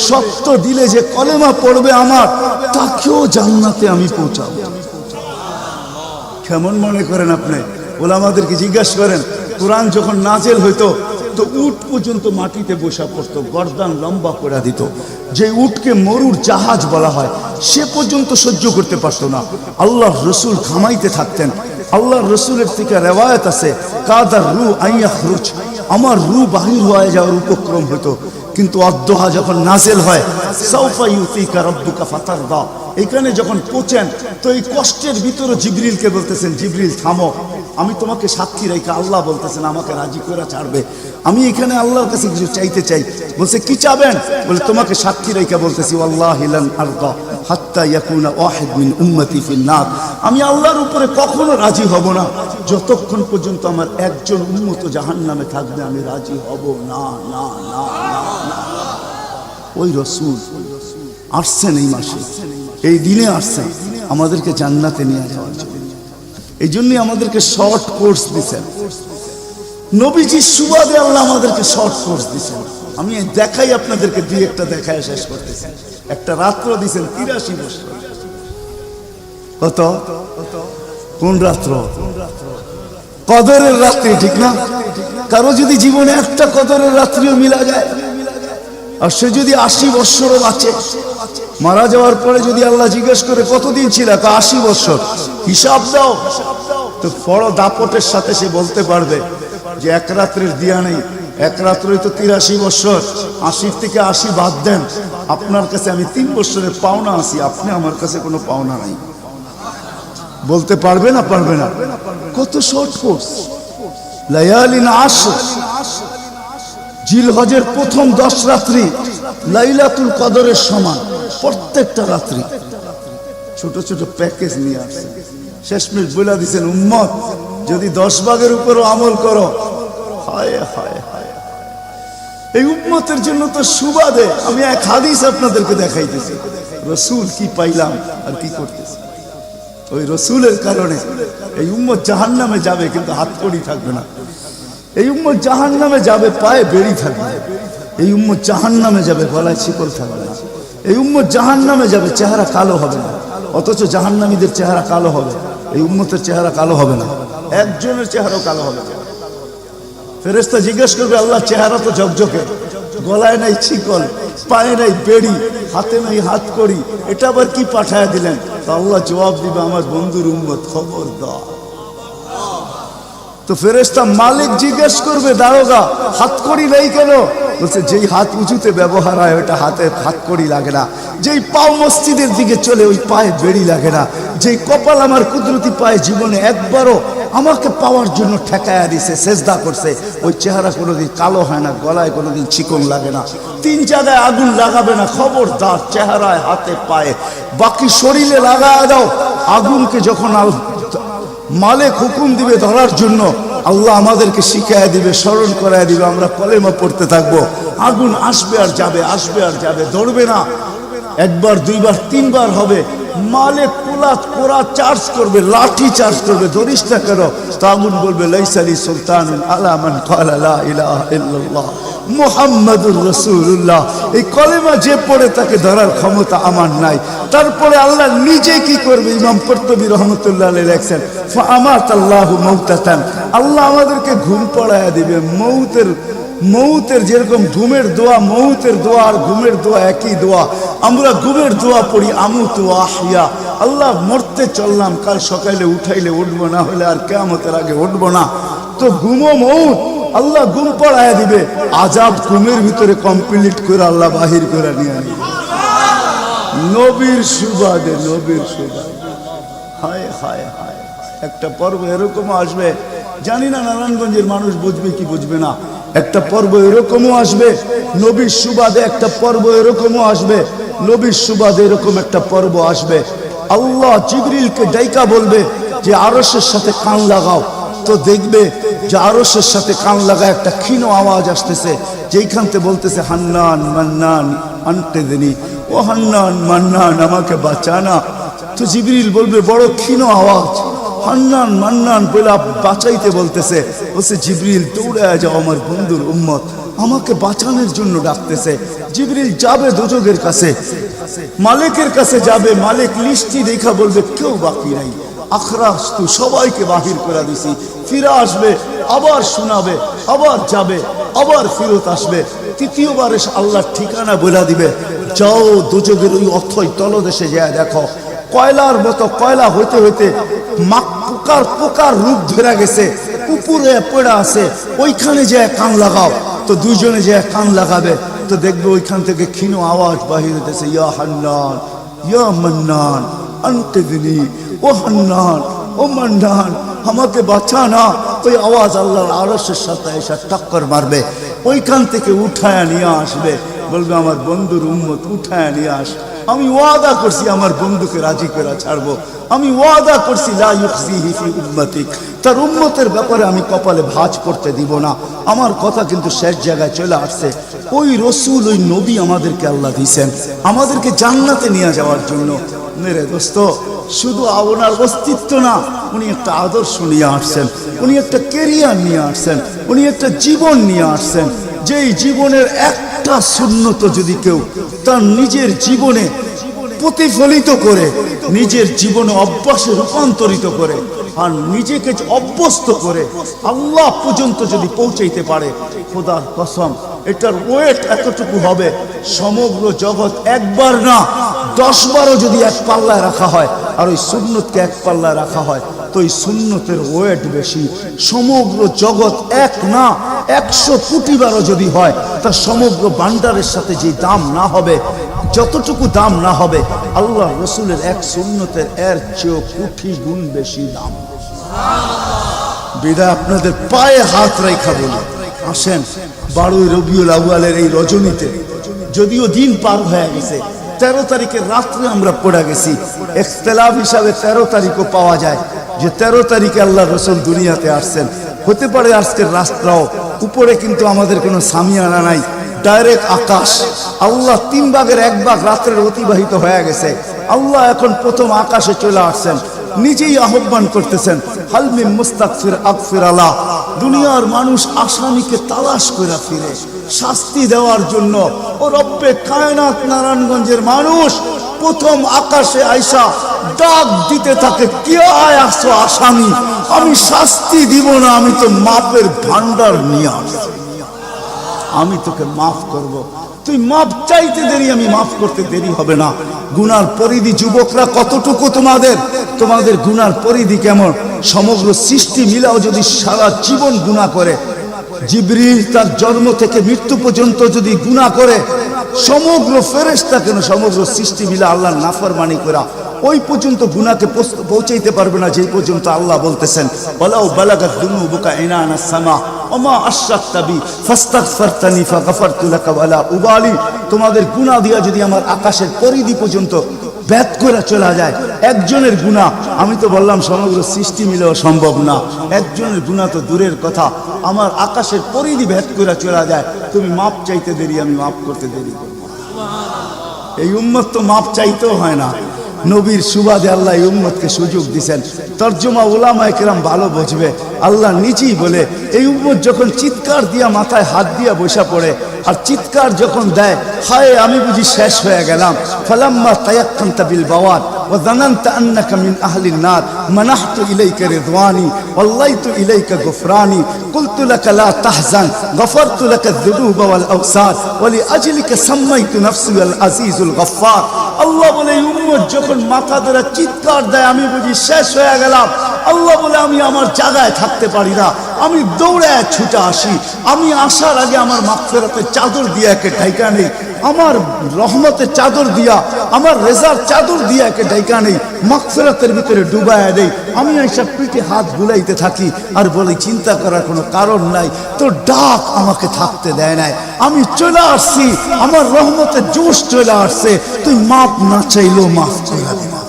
সত্য দিলে যে কলেমা পড়বে আমার, তাকেও জান্নাতে আমি পৌঁছাবো। কেমন মনে করেন আপনি? ওলামাদেরকে জিজ্ঞাসা করেন, কোরআন যখন নাজেল হইতো তো উট পর্যন্ত মাটিতে বসা পড়তো, গর্দান লম্বা করে দিত। যে উটকে মরুর জাহাজ বলা হয় সে পর্যন্ত সহ্য করতে পারতো না। আল্লাহর রসুল ঘামাইতে থাকতেন। আল্লাহর রসুলের থেকে রেওয়ায়ত আছে কাদার রু আইয়াখরুজ, আমার রু বাহির হয়ে যাওয়ার উপক্রম হতো। কিন্তু অদ্দোহা যখন নাজেল হয় সাউফা ইউতিকা রাব্বুকা ফাতারদা, এখানে যখন পৌঁছেন তো এই কষ্টের ভিতরে জিবরিলকে বলতেছেন জিবরিল থামো, আমি তোমাকে সাক্ষী রেখে আল্লাহ বলতেছেন আমাকে রাজি করে ছাড়বে। আমি এখানে আল্লাহর কাছে কিছু চাইতে চাই। বলছে কি চাবেন? বলে তোমাকে সাক্ষী রেখে বলতেছি ওয়াল্লাহি লান আরদা হাত্তা ইয়াকুনা ওয়াহিদ মিন উম্মতি ফিন নার, আমি আল্লাহর উপরে কখনো রাজি হব না যতক্ষণ পর্যন্ত আমার একজন উম্মত জাহান্নামে থাকবে, আমি রাজি হব না। না না না, ওই রসুল আসছেন এই মাসে, এই দিনে আসছেন আমাদেরকে জান্নাতে নিয়ে যাওয়ার জন্য। এই জন্যই আমাদেরকে শর্ট কোর্স দিচ্ছেন নবীজির সুবাদে, আল্লাহ আমাদেরকে শর্ট কোর্স দিচ্ছেন। আমি দেখাই আপনাদেরকে দুই একটা দেখায় শেষ করতেছি। একটা রাত্র দিচ্ছেন 83 বছর। কত? কোন রাত্র? কদরের রাত্রি, ঠিক না? কারো যদি জীবনে একটা কদরের রাত্রিও মিলা যায়, আর সে যদি 80 বছরও বাঁচে, মারা যাওয়ার পরে যদি আল্লাহ জিজ্ঞেস করে কতদিন ছিল, 80 বছর, হিসাব দাও, তো বড় দাপটের সাথে সে বলতে পারবে যে এক রাত্রের দিয়া নেই, এক রাত্রই তো 83 বছর, 80 থেকে 80 বাদ দেন, আপনার কাছে আমি 3 বছরের পাওনা আছি, আপনি আমার কাছে কোনো পাওনা নাই। বলতে পারবে না? পারবে না। কত শর্ট কোর্স। লায়ালিন আশর, জিলহজের প্রথম 10 রাত্রি লাইলাতুল কদরের সমান, প্রত্যেকটা রাত্রি। ছোট ছোট প্যাকেজ নিয়ে আসছে। শেষমেশ বলে দিচ্ছেন উম্মত যদি 10 ভাগের উপরও আমল করো, হায় হায় হায়, এই উম্মতের জন্য তো সুবাদে আমি এক হাদিস আপনাদেরকে দেখাইতেছি। রসুল কি পাইলাম আর কি করতেছি। ওই রসুলের কারণে এই উম্মত জাহান্নামে যাবে কিন্তু হাতকড়ি থাকবে না। এই উম্মত জাহান্নামে যাবে পায়ে বেড়ি থাকবে। এই উম্মত জাহান্নামে যাবে গলায় শিকল থাকবে না। এই উম্মত জাহান্নামে যাবে, চেহারা কালো হবে না। অথচ জাহান্নামীদের চেহারা কালো হবে, এই উম্মতের চেহারা কালো হবে না। একজনের চেহারাও কালো হবে না। ফেরেশতা জিজ্ঞেস করবে আল্লাহ চেহারা তো ঝকঝকে, গলায় নাই শিকল, পায়ে নাই বেড়ি, হাতে নাই হাতকড়ি, এটা আবার কি পাঠায় দিলেন? তো আল্লাহ জবাব দিবে আমার বন্ধুর উম্মত খবরদার। তো ফেরেশতা মালিক জিজ্ঞেস করবে দারোগা হাতকড়ি নেই কেন? বলছে যেই হাত উঁচুতে ব্যবহার হয় ওটা হাতে হাতকড়ি লাগে না, যেই পাও মসজিদের দিকে চলে ওই পায়ে বেড়ি লাগে না, যেই কপাল আমার কুদরতি পায়ে জীবনে একবারও আমাকে পাওয়ার জন্য ঠেকায়া দিছে, সেজদা করছে, ওই চেহারা কোনোদিন কালো হয় না, গলায় কোনোদিন চিকন লাগে না, 3 জায়গায় আগুন লাগাবে না। খবরদার, চেহারায় হাতে পায়ে, বাকি শরীরে লাগায় দাও। আগুনকে যখন মালিক হুকুম দিবে ধরার জন্য, আল্লাহ আমাদেরকে শিখায় দিবে, স্মরণ করায় দিবে, আমরা কলেমা পড়তে থাকবো। আগুন আসবে আর যাবে, আসবে আর যাবে, ধরবে না। 1 বার 2 বার 3 বার হবে, মালিক কোরা চার্জ করবে, লাঠি চার্জ করবে, ধরিস না কেন? তাগুন বলবে লাইসালি সুলতানুন আলা মান ক্বালা লা ইলাহা ইল্লাল্লাহ মুহাম্মাদুর রাসূলুল্লাহ। এই কলেমা যে পড়ে তাকে ধরার ক্ষমতা আমার নাই। তারপরে আল্লাহ নিজে কি করবে? ইমাম কুরতুবী রহমাতুল্লাহ আলাইহি লেখেন ফাআমাতাল্লাহু মাউতাতান, আল্লাহ আমাদেরকে ঘুম পড়ায়া দিবে। মৌতের যেরকম ঘুমের দোয়া, মৌতের দোয়া আর ঘুমের দোয়া একই দোয়া। আমরা ঘুমের দোয়া পড়ি আমুতু আহিয়া, আল্লাহ মরতে চললাম, কাল সকালে উঠাইলে উঠবো, না হলে আর কিয়ামতের আগে উঠবো না। তো ঘুমো মৌত, আল্লাহ ঘুম পড়ায়া দিবে। আজাব ঘুমের ভিতরে কমপ্লিট করে আল্লাহ বাহির করে নিয়ে আনবে নবীর সুবাদে, নবীর সুবাদে। হায় হায় হায়, একটা পর্ব এরকমও আসবে, জানি না নারায়ণগঞ্জের মানুষ বুঝবে কি বুঝবে না। একটা পর্ব এরকমও আসবে নবীর সুবাদে, একটা পর্ব এরকমও আসবে নবীর সুবাদে, এরকম একটা পর্ব আসবে। আল্লাহ জিবরিলকে ডাইকা বলবে যে আরশের সাথে কান লাগাও। তো দেখবে যে আরশের সাথে কান লাগা একটা ক্ষীণ আওয়াজ আসতেছে, যেইখান থেকে বলতেছে হান্নান মান্নান আনকিযনি, ও হান্নান মান্নান আমাকে বাঁচানা। তো জিবরিল বলবে বড় ক্ষীণ আওয়াজ, হান্নান মান্নান বলে বাঁচাইতে বলতেছে। বলছে জিবরিল দৌড়ায় যাও, আমার বন্ধুর উম্মত আমাকে বাঁচানোর জন্য ডাকতেছে। জিবরিল যাবে দোজখের কাছে, মালিকের কাছে যাবে। মালিক লিস্টি দেখা বলবে কেউ বাকি নাই, আখরাস তু সবাইকে বাহির করে দিছি। ফিরে আসবে, আবার শোনাবে, আবার যাবে, আবার ফিরত আসবে। তৃতীয়বার এসে আল্লাহর ঠিকানা বলে দিবে, যাও দোজখের ওই অথই তলদেশে যায় দেখো, কয়লার মতো কয়লা হইতে হইতে পোকার রূপ ধরে গেছে, উপরে পড়ে আছে, ওইখানে যে কান লাগাও। তো দুইজনে যে কান লাগাবে, তো দেখবে ওইখান থেকে ক্ষীণ আওয়াজ বাহির হইতেছে, ইয়া হান্নান ইয়া মান্নান আনকিযনি, ও হান্নান ও মান্নান আমাকে বাঁচানা। ওই আওয়াজ আল্লাহর আরশের সাথে এসে টক্কর মারবে, ওইখান থেকে উঠায় নিয়ে আসবে। বলবে আমার বন্ধুর উম্মত উঠায় নিয়ে আস, আমি ওয়াদা করছি আমার বন্ধুকে রাজি করে ছাড়বো, আমি ওয়াদা করছি লা ইউখজিহি ফি উম্মতিক, তার উম্মতের ব্যাপারে আমি কপালে ভাঁজ করতে দিব না। আমার কথা কিন্তু শেষ জায়গায় চলে আসছে। ওই রসুল, ওই নবী আমাদেরকে আল্লাহ দিয়েছেন আমাদেরকে জান্নাতে নিয়ে যাওয়ার জন্য। মেরে দোস্ত, শুধু ওনার অস্তিত্ব না, উনি একটা আদর্শ নিয়ে আসছেন, উনি একটা কেরিয়ার নিয়ে আসছেন, উনি একটা জীবন নিয়ে আসছেন। যেই জীবনের একটা সুন্নত যদি কেউ তার নিজের জীবনে প্রতিফলিত করে, নিজের জীবনে অভ্যাসে রূপান্তরিত করে, আর নিজেকে অভ্যস্ত করে আল্লাহ পর্যন্ত যদি পৌঁছাইতে পারে, খোদার কসম এটার ওয়েট এতটুকু হবে, সমগ্র জগৎ একবার না 10 বারও যদি এক পাল্লায় রাখা হয়, আর ওই সুন্নতকে এক পাল্লায় রাখা হয়, তো ওই সুন্নতের ওয়েট বেশি। সমগ্র জগৎ এক না 100 কোটি বারও যদি হয়, তার সমগ্র ভান্ডারের সাথে যে দাম না হবে, যতটুকু দাম না হবে, আল্লাহ রসুলের এক সুন্নতের এর চেয়েও কোটি গুণ বেশি দাম। বিদায় আপনাদের পায়ে হাত রেখা বলি, আসেন 12 রবিউল আউয়ালের এই রজনীতে, যদিও দিন পার হয়ে গেছে, 13 তারিখের রাত্রে আমরা পড়ে গেছি। ইখতিলাফ হিসাবে 13 তারিখও পাওয়া যায় যে 13 তারিখে আল্লাহ রসুল দুনিয়াতে আসছেন। হতে পারে আজকের রাস্তাও উপরে, কিন্তু আমাদের কোনো সামিয়ানা নাই, ডাইরেক্ট আকাশ। আল্লাহ 3 ভাগের 1 ভাগ রাত্রের অতিবাহিত হয়ে গেছে, আল্লাহ এখন প্রথম আকাশে চলে আসছেন, নিজেই আহ্বান করতেছেন, হাল মিন মুস্তাগফির আগফির আলা। দুনিয়ার মানুষ আসামিকে তালাশ করে ফিরে শাস্তি দেওয়ার জন্য, ও রব্বে কায়নাত নারায়ণগঞ্জের মানুষ প্রথম আকাশে আইসা ডাক দিতে থাকে, কে আয় আসছো আসামি, আমি শাস্তি দিব না, আমি তো মাপের ভান্ডার নিয়ে আসছি, আমি তোকে মাফ করব। তুই মাপ চাইতে দেরি, আমি মাফ করতে দেরি হবে না। গুনার পরিধি যুবকরা কতটুকু, তোমাদের গুনার পরিধি কেমন? সমগ্র সৃষ্টি মিলাও যদি সারা জীবন গুনাহ করে, জিবরিল তার জন্ম থেকে মৃত্যু পর্যন্ত যদি গুনাহ করে, সমগ্র ফেরেশতা কেন, সমগ্র সৃষ্টি মিলা আল্লাহর নাফরমানি করা ওই পর্যন্ত গুনাহকে পৌঁছাইতে পারবে না, যেই পর্যন্ত আল্লাহ বলতেছেন ওয়ালাউ বালাগাত দুনুবুকা ইনানা সামা ওমা আশরাকতা বি ফাস্তাগফারতানি ফাগফারতু লাকা ওয়ালা উবালি। তোমাদের গুনাহ দিয়া যদি আমার আকাশের পরিধি পর্যন্ত ভেদ করে চলা যায়, একজনের গুনাহ, আমি তো বললাম সমগ্র সৃষ্টি মিলেও সম্ভব না, একজনের গুনাহ তো দূরের কথা, আমার আকাশের পরিধি ভেদ করে চলা যায়, তুমি মাপ চাইতে দেরি, আমি মাফ করতে দেরি করব। এই উম্মত তো মাপ চাইতেও হয় না, নবীর সুবাদে আল্লাহ এই উম্মতকে সুযোগ দিয়েছেন। তর্জমা উলামায়ে কেরাম ভালো বুঝবে। আল্লাহ নিজেই বলে এই উম্মত যখন চিৎকার দিয়া মাথায় হাত দিয়া বসা পড়ে আর চিৎকার যখন দেয়, হায় আমি বুঝি শেষ হয়ে গেলাম, ফালাম্মা তায়াক্কানতা বিল বাওয়াত ওয়া যানানতা আন্নাকা মিন আহলিন নার মানাহতু ইলাইকা রিদওয়ানি ওয়াল্লাইতু ইলাইকা গুফরানি কুলতু লাকা লা তাহজান গফারতু লাকা যুনুবা ওয়াল আওসার ওয়া লিআজলিকা সাম্মাইতু নাফসি আল আজিজুল গফফার। আল্লাহ বলে এই উম্মত যখন মাথা ধরে চিৎকার দেয় আমি বুঝি শেষ হয়ে গেলাম, আল্লাহ বলে আমি আমার জায়গায় থাকতে পারি না, আমি দৌড়ায় ছুটে আসি। আমি আসার আগে আমার মাগফিরাতের চাদর দিয়া একে ঢাইকা নেই, আমার রহমতের চাদর দিয়া, আমার রেজার চাদর দিয়া একে ঢাইকা নেই, মাগফিরাতের ভিতরে ডুবায়া দেই। আমি এইসব পিঠে হাত বুলাইতে থাকি আর বলি চিন্তা করার কোনো কারণ নাই, তোর ডাক আমাকে থাকতে দেয় নাই, আমি চলে আসছি, আমার রহমতের জোশ চলে আসছে, তুই মাপ না চাইলেও মাফ করে দিবা।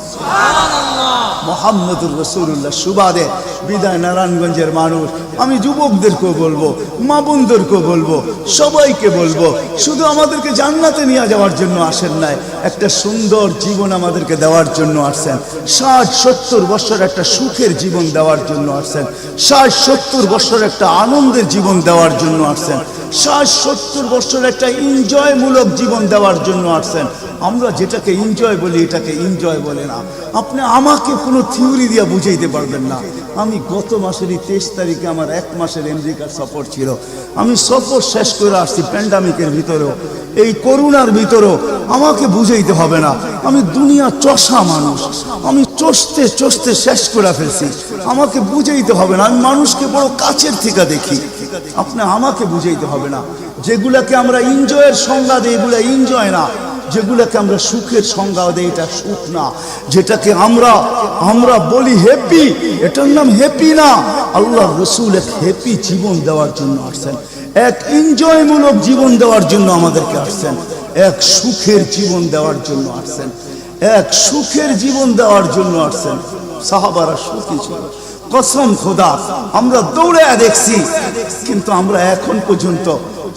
মোহাম্মদুর রাসূলুল্লাহ সুবাদে বিদায় নারায়ণগঞ্জের মানুষ, আমি যুবকদেরকেও বলবো, মা বোনদেরকেও বলবো, সবাইকে বলবো, শুধু আমাদেরকে জান্নাতে নিয়ে যাওয়ার জন্য আসেন নাই, একটা সুন্দর জীবন আমাদেরকে দেওয়ার জন্য আসছেন। 60-70 বছর একটা সুখের জীবন দেওয়ার জন্য আসছেন, 60-70 বছর একটা আনন্দের জীবন দেওয়ার জন্য আসছেন, 60-70 বছর একটা এনজয়মূলক জীবন দেওয়ার জন্য আসছেন। আমরা যেটাকে এনজয় বলি এটাকে এনজয় বলে না। আপনি আমাকে কোনো থিওরি দিয়ে বুঝাইতে পারবেন না। আমি গত মাসেরই 23 তারিখে আমার 1 মাসের আমেরিকার সফর ছিল, আমি সফর শেষ করে আসছি প্যান্ডামিকের ভিতরেও, এই করোনার ভিতরেও। আমাকে বুঝাইতে হবে না, আমি দুনিয়া চষা মানুষ, আমি চষতে চষতে শেষ করে ফেলছি, আমাকে বুঝাইতে হবে না, আমি মানুষকে বড় কাছের থেকে দেখি। আপনি আমাকে বুঝাইতে হবে না। যেগুলাকে আমরা এনজয়ের সংজ্ঞা দিই এগুলা এনজয় না, যেগুলাকে আমরা সুখের সংজ্ঞা দেই এটা সুখ না, যেটাকে আমরা বলি হ্যাপি এটার নাম হ্যাপি না। আল্লাহ রাসূল এক হ্যাপি জীবন দেওয়ার জন্য আসছেন, এক এনজয়মূলক জীবন দেওয়ার জন্য আমাদেরকে আসছেন, এক সুখের জীবন দেওয়ার জন্য আসছেন, এক সুখের জীবন দেওয়ার জন্য আসছেন। সাহাবারা সুখী ছিল, কসম খোদা আমরা দৌড়ে দেখছি, কিন্তু আমরা এখন পর্যন্ত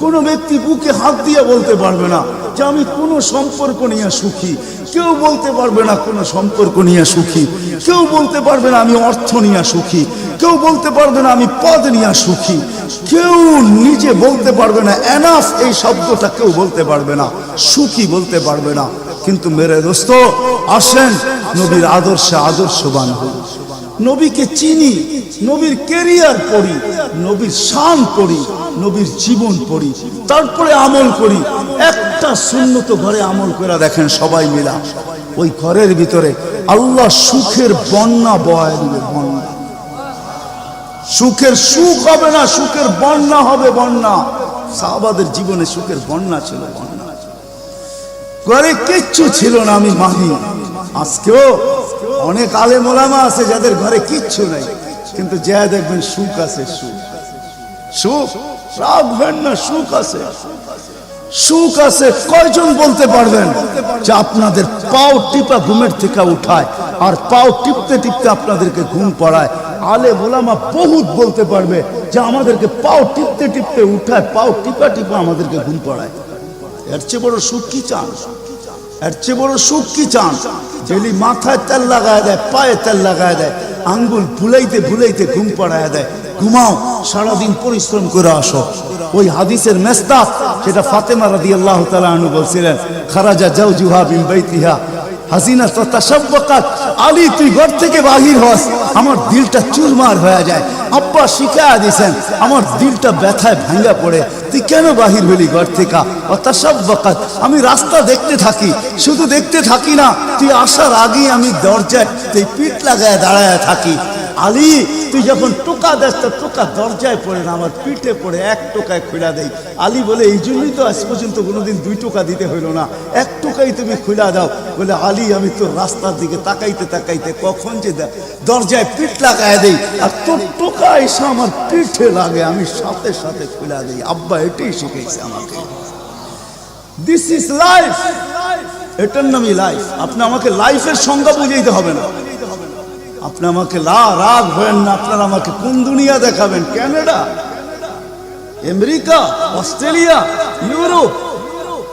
কোনো ব্যক্তি বুকে হাত দিয়ে বলতে পারবে না যে আমি কোনো সম্পর্ক নিয়ে সুখী, কেউ বলতে পারবে না কোনো সম্পর্ক নিয়ে সুখী, কেউ বলতে পারবে না আমি অর্থ নিয়ে সুখী, কেউ বলতে পারবে না আমি পদ নিয়ে সুখী, কেউ নিজে বলতে পারবে না এনাফ এই শব্দটা কেউ বলতে পারবে না, সুখী বলতে পারবে না। কিন্তু মেরে দোস্ত আসেন নবীর আদর্শে আদর্শবান হই, নবীকে চিনি, নবীর ক্যারিয়ার পড়ি, নবীর শান পড়ি, নবীর জীবন পড়ি, তারপরে আমল করি। একটা সুন্নত ঘরে আমল করে দেখেন সবাই মিলা, ওই ঘরের ভিতরে আল্লাহ সুখের বন্যা বয় দিবে, বন্যা। সুখের সুখ হবে না, সুখের বন্যা হবে, বন্যা। সাহাবাদের জীবনে সুখের বন্যা ছিল, বন্যা। ঘরে কিচ্ছু ছিল না আমি মানি, আজকেও অনেক আলেম ওলামা আছে যাদের ঘরে কিচ্ছু নাই, কিন্তু যা দেখবেন সুখ আছে, সুখ সুখ রাখবেন না, সুখ আছে, সুখ আছে। কয়জন বলতে পারবেন যে আপনাদের পাও টিপা ঘুমের থেকে উঠায় আর পাও টিপতে টিপতে আপনাদেরকে ঘুম পড়ায়? আলেম ওলামা বহুত বলতে পারবে যে আমাদেরকে পাও টিপতে টিপতে উঠায়, পাও টিপা টিপা আমাদেরকে ঘুম পড়ায়। এর চেয়ে বড় সুখ কি চান? এর চেয়ে বড় সুখ কি চান? যেলি মাথায় তেল লাগায় দেয়, পায়ে তেল লাগায় দেয়, আঙ্গুল ভুলাইতে ভুলাইতে ঘুম পড়ায় দেয়। ঘুমাও, সারাদিন পরিশ্রম করে আসো। ওই হাদিসের মেস্তাক সেটা ফাতেমা রাদিয়াল্লাহু তাআলা আনহা বলছিলেন, খারাজা জাওজুহা মিন বাইতিহা হাসিনা তাতাশাব্বাকাত। আলী তুই ঘর থেকে বাহির হস, আমার দিলটা চুরমার হয়ে যায়। আব্বা শিখায়া দিয়েছেন, আমার দিলটা ব্যথায় ভাঙ্গা পড়ে, তুই কেন বাহির হলি ঘর থেকে? তাতাশাব্বাকাত, আমি রাস্তা দেখতে থাকি, শুধু দেখতে থাকি না, তুই আসার আগেই আমি দরজায় তুই পিঠ লাগায় দাঁড়ায় থাকি। আলী তুই যখন টোকা দেস তো টোকা দরজায় পড়ে না, আমার পিঠে পড়ে, 1 টোকায় খুলা দেই। আলী বলে এই জন্যই তো আজ পর্যন্ত কোনোদিন 2 টোকা দিতে হইল না, 1 টোকাই তুমি খুলা দাও। বলে আলী আমি তোর রাস্তার দিকে তাকাইতে তাকাইতে কখন যে দরজায় পিঠ লাগায় দেই আর তোর টোকা এসে আমার পিঠে লাগে, আমি সাথে সাথে খুলা দেই। আব্বা এটাই শিখেছে আমাকে। দিস ইজ লাইফ, এটার নামই লাইফ। আপনি আমাকে লাইফের সংজ্ঞা বুঝাইতে হবে না, আপনি আমাকে রাগ হবেন না। আপনারা আমাকে কোন দুনিয়া দেখাবেন? Canada, America, Australia, Europe,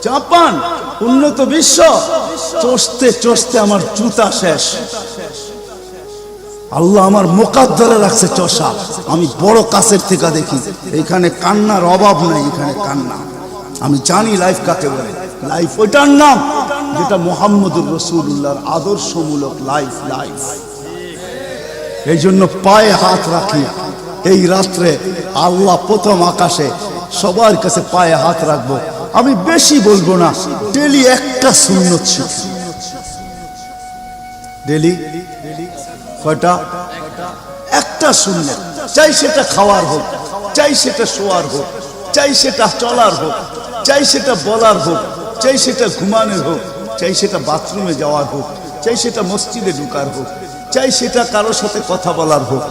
Japan, উন্নত বিশ্ব, চষতে চষতে আমার জুতা শেষ। আল্লাহ আমার মোকাদ্দরে রাখছে চষা। আমি বড় কাছের থেকে দেখি, এখানে কান্নার অভাব নাই, এখানে কান্না। আমি জানি লাইফ কাকে বলে। লাইফ ওইটার নাম যেটা মুহাম্মদুর রাসূলুল্লাহর আদর্শমূলক লাইফ। লাইফ এই জন্য পায়ে হাত রাখি এই রাত্রে। আল্লাহ প্রথম আকাশে, সবার কাছে পায়ে হাত রাখবো। আমি বেশি বলবো না, ডেলি একটা সুন্নত শিখি। ডেলি কয়টা? একটা সুন্নত। চাই সেটা খাওয়ার হোক, চাই সেটা শোয়ার হোক, চাই সেটা চলার হোক, চাই সেটা বলার হোক, চাই সেটা ঘুমানোর হোক, চাই সেটা বাথরুমে যাওয়ার হোক, চাই সেটা মসজিদে ঢুকার হোক, চাই সেটা কারোর সাথে কথা বলার হোক,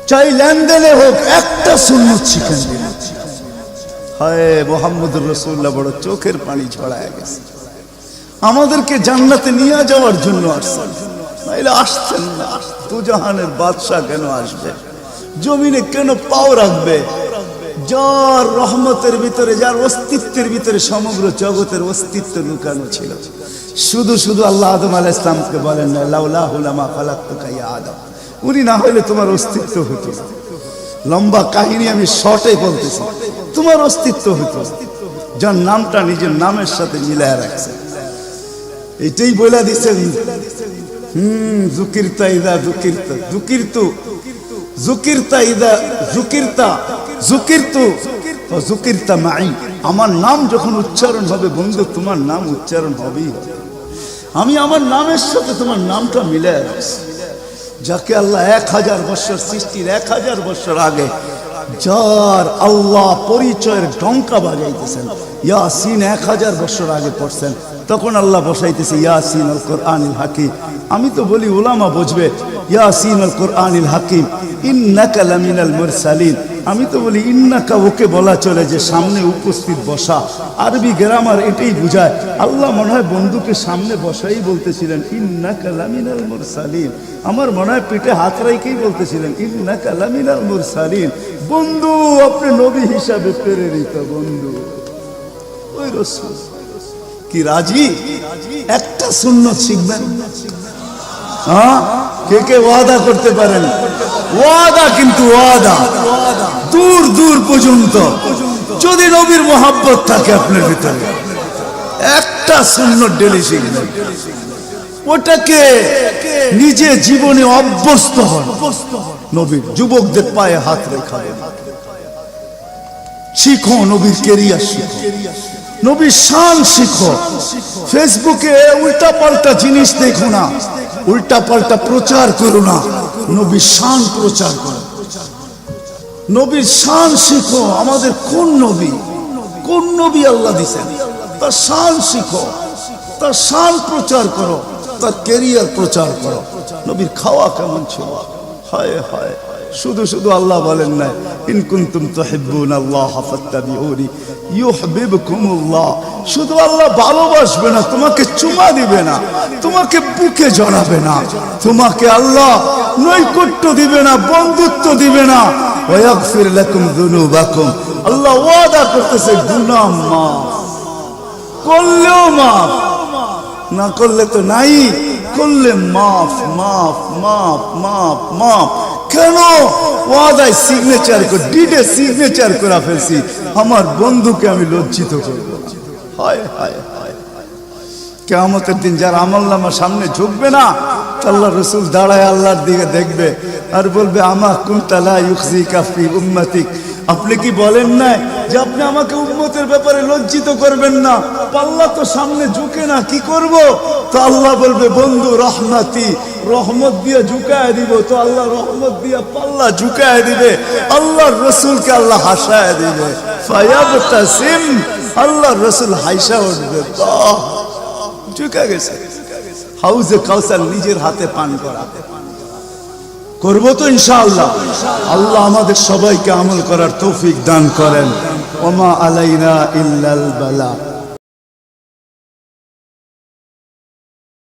চাই লেনদেনে হোক, একটা সুন্নত শিখেন। হায় মুহাম্মদুর রাসূলুল্লাহ বড় চোখের পানি ছড়ায় গেছে। আমাদেরকে জান্নাতে নিয়ে যাওয়ার জন্য আসছেন, নাইলে আসছেন না। দুজাহানের বাদশা কেন আসবে? জমিনে কেন পাও রাখবে? যার রহমতের ভিতরে, যার অস্তিত্বের ভিতরে সমগ্র জগতের অস্তিত্ব লুকানো ছিল। শুধু শুধু আল্লাহ আদম আলাইহিস সালামকে বলেন না, লাউলাহু লামা খালাকতুকা ইয়া আদম। উনি না হলে তোমার অস্তিত্ব হতো না। লম্বা কাহিনী আমি শর্টে বলতেছি। তোমার অস্তিত্ব হতো, যার নামটা নিজের নামের সাথে মিলায় রাখছে। এটাই বলে দিচ্ছেন, যুকিরতা ইদা যুকিরতা, যুকিরতু যুকিরতা ইদা যুকিরতা, যুকিরতু ও যুকিরতা মাই। আমার নাম যখন উচ্চারণ হবে বন্ধু, তোমার নাম উচ্চারণ হবেই হবে। আমি আমার নামের সাথে তোমার নামটা মিলায় রাখছি। যাকে আল্লাহ 1000 বছর সৃষ্টির 1000 বছর আগে, যার আল্লাহ পরিচয়ের ডঙ্কা বাজাইতেছেন, ইয়াসিন 1000 বছর আগে পড়ছেন, তখন আল্লাহ বসাইতেছে ইয়াসিন আল কোরআনিল হাকিম। আমি তো বলি উলামা বুঝবে, ইয়াসিন আল কোরআনিল হাকিম ইন্নাকা লামিনাল মুরসালিন। আমি তো বলি ইন্নাকা ওকে বলা চলে যে সামনে উপস্থিত বসা। আরবি গ্রামার এটাই বুঝায়। আল্লাহ মনে হয় বন্ধুকে সামনে বসাই বলতেছিলেন ইন্নাকা লামিনাল মুরসালিন। আমার মনে হয় পিঠে হাত রাইকেই বলতেছিলেন ইন্নাকা লামিনাল মুরসালিন। বন্ধু, আপনি নবী হিসাবে প্রেরিত বন্ধু। ওই রাসূল কি রাজি? একটা সুন্নত শিখবেন। হ্যাঁ, কে কে ওয়াদা করতে পারেন? ওয়াদা, কিন্তু ওয়াদা দূর দূর পর্যন্ত। যদি নবীর মোহাব্বত থাকে আপনার ভিতরে, একটা সুন্নত ডেলি শিখবেন। ওটাকে নিজে জীবনে অভ্যস্ত হন। নবীর যুবকদের পায়ে হাত রেখা শিখো, নবীর কেরিয়ার শিখো, নবীর শান শিখো। ফেসবুকে উল্টা পাল্টা জিনিস দেখো না, উল্টা পাল্টা প্রচার করো না, নবীর শান প্রচার করো। নবীর শান শিখো। আমাদের কোন নবী, কোন নবী আল্লাহ দিয়েছেন, তার শান শিখো, তার শান প্রচার করো, তার কেরিয়ার প্রচার করো। নবীর খাওয়া কেমন ছিল? হায় হায়, শুধু শুধু আল্লাহ বলেন না ইন কুনতুম তুহিব্বুনাল্লাহ ফাত্তাবিউনি ইউহিব্বুকুমুল্লাহ। শুধু আল্লাহ ভালোবাসবে না, তোমাকে চুমা দিবে না, তোমাকে বুকে জড়াবে না, তোমাকে আল্লাহ নৈকট্য দিবে না, বন্ধুত্ব দিবে না। ওয়াগফির লাকুম যুনুবাকুম। আল্লাহ ওয়াদা করতেছে গুনাহ মাফ করলেও মাফ, না করলে তো নাই, করলে মাফ মাফ মাফ মাফ মাফ। কেন? ওয়াদায় সিগনেচার করে, ডিডে সিগনেচার করে ফেলছি, আমার বন্ধুকে আমি লজ্জিত করব না। হায় হায় হায়, কিয়ামতের দিন যার আমলনামা সামনে ঝুঁকবে না, আল্লাহ রাসূল দাঁড়ায় আল্লাহর দিকে দেখবে আর বলবে আমা কুনতা লা ইউখজিকা ফি উম্মতিক। আপনি কি বলেন না যে আপনি আমাকে উম্মতের ব্যাপারে লজ্জিত করবেন না? পাল্লা তো সামনে ঝুঁকে না, কি করব? তো আল্লাহ বলবে বন্ধু রহমতি, রহমত দিয়ে ঝুঁকায় দিব। তো আল্লাহ রহমত দিয়ে পাল্লা ঝুঁকায় দিবে, আল্লাহর রাসূলকে আল্লাহ হাসায় দিবে। ফায়াবতাসিম, আল্লাহর রাসূল হাসা উঠবে, বাহ ঝুঁকা গেছে। হাউজে কাউসার নিজের হাতে পান করা করবো তো ইনশাআল্লাহ। আল্লাহ আমাদের সবাইকে আমল করার তৌফিক দান করেন। ওমা আলাইনা ইল্লাল বালা।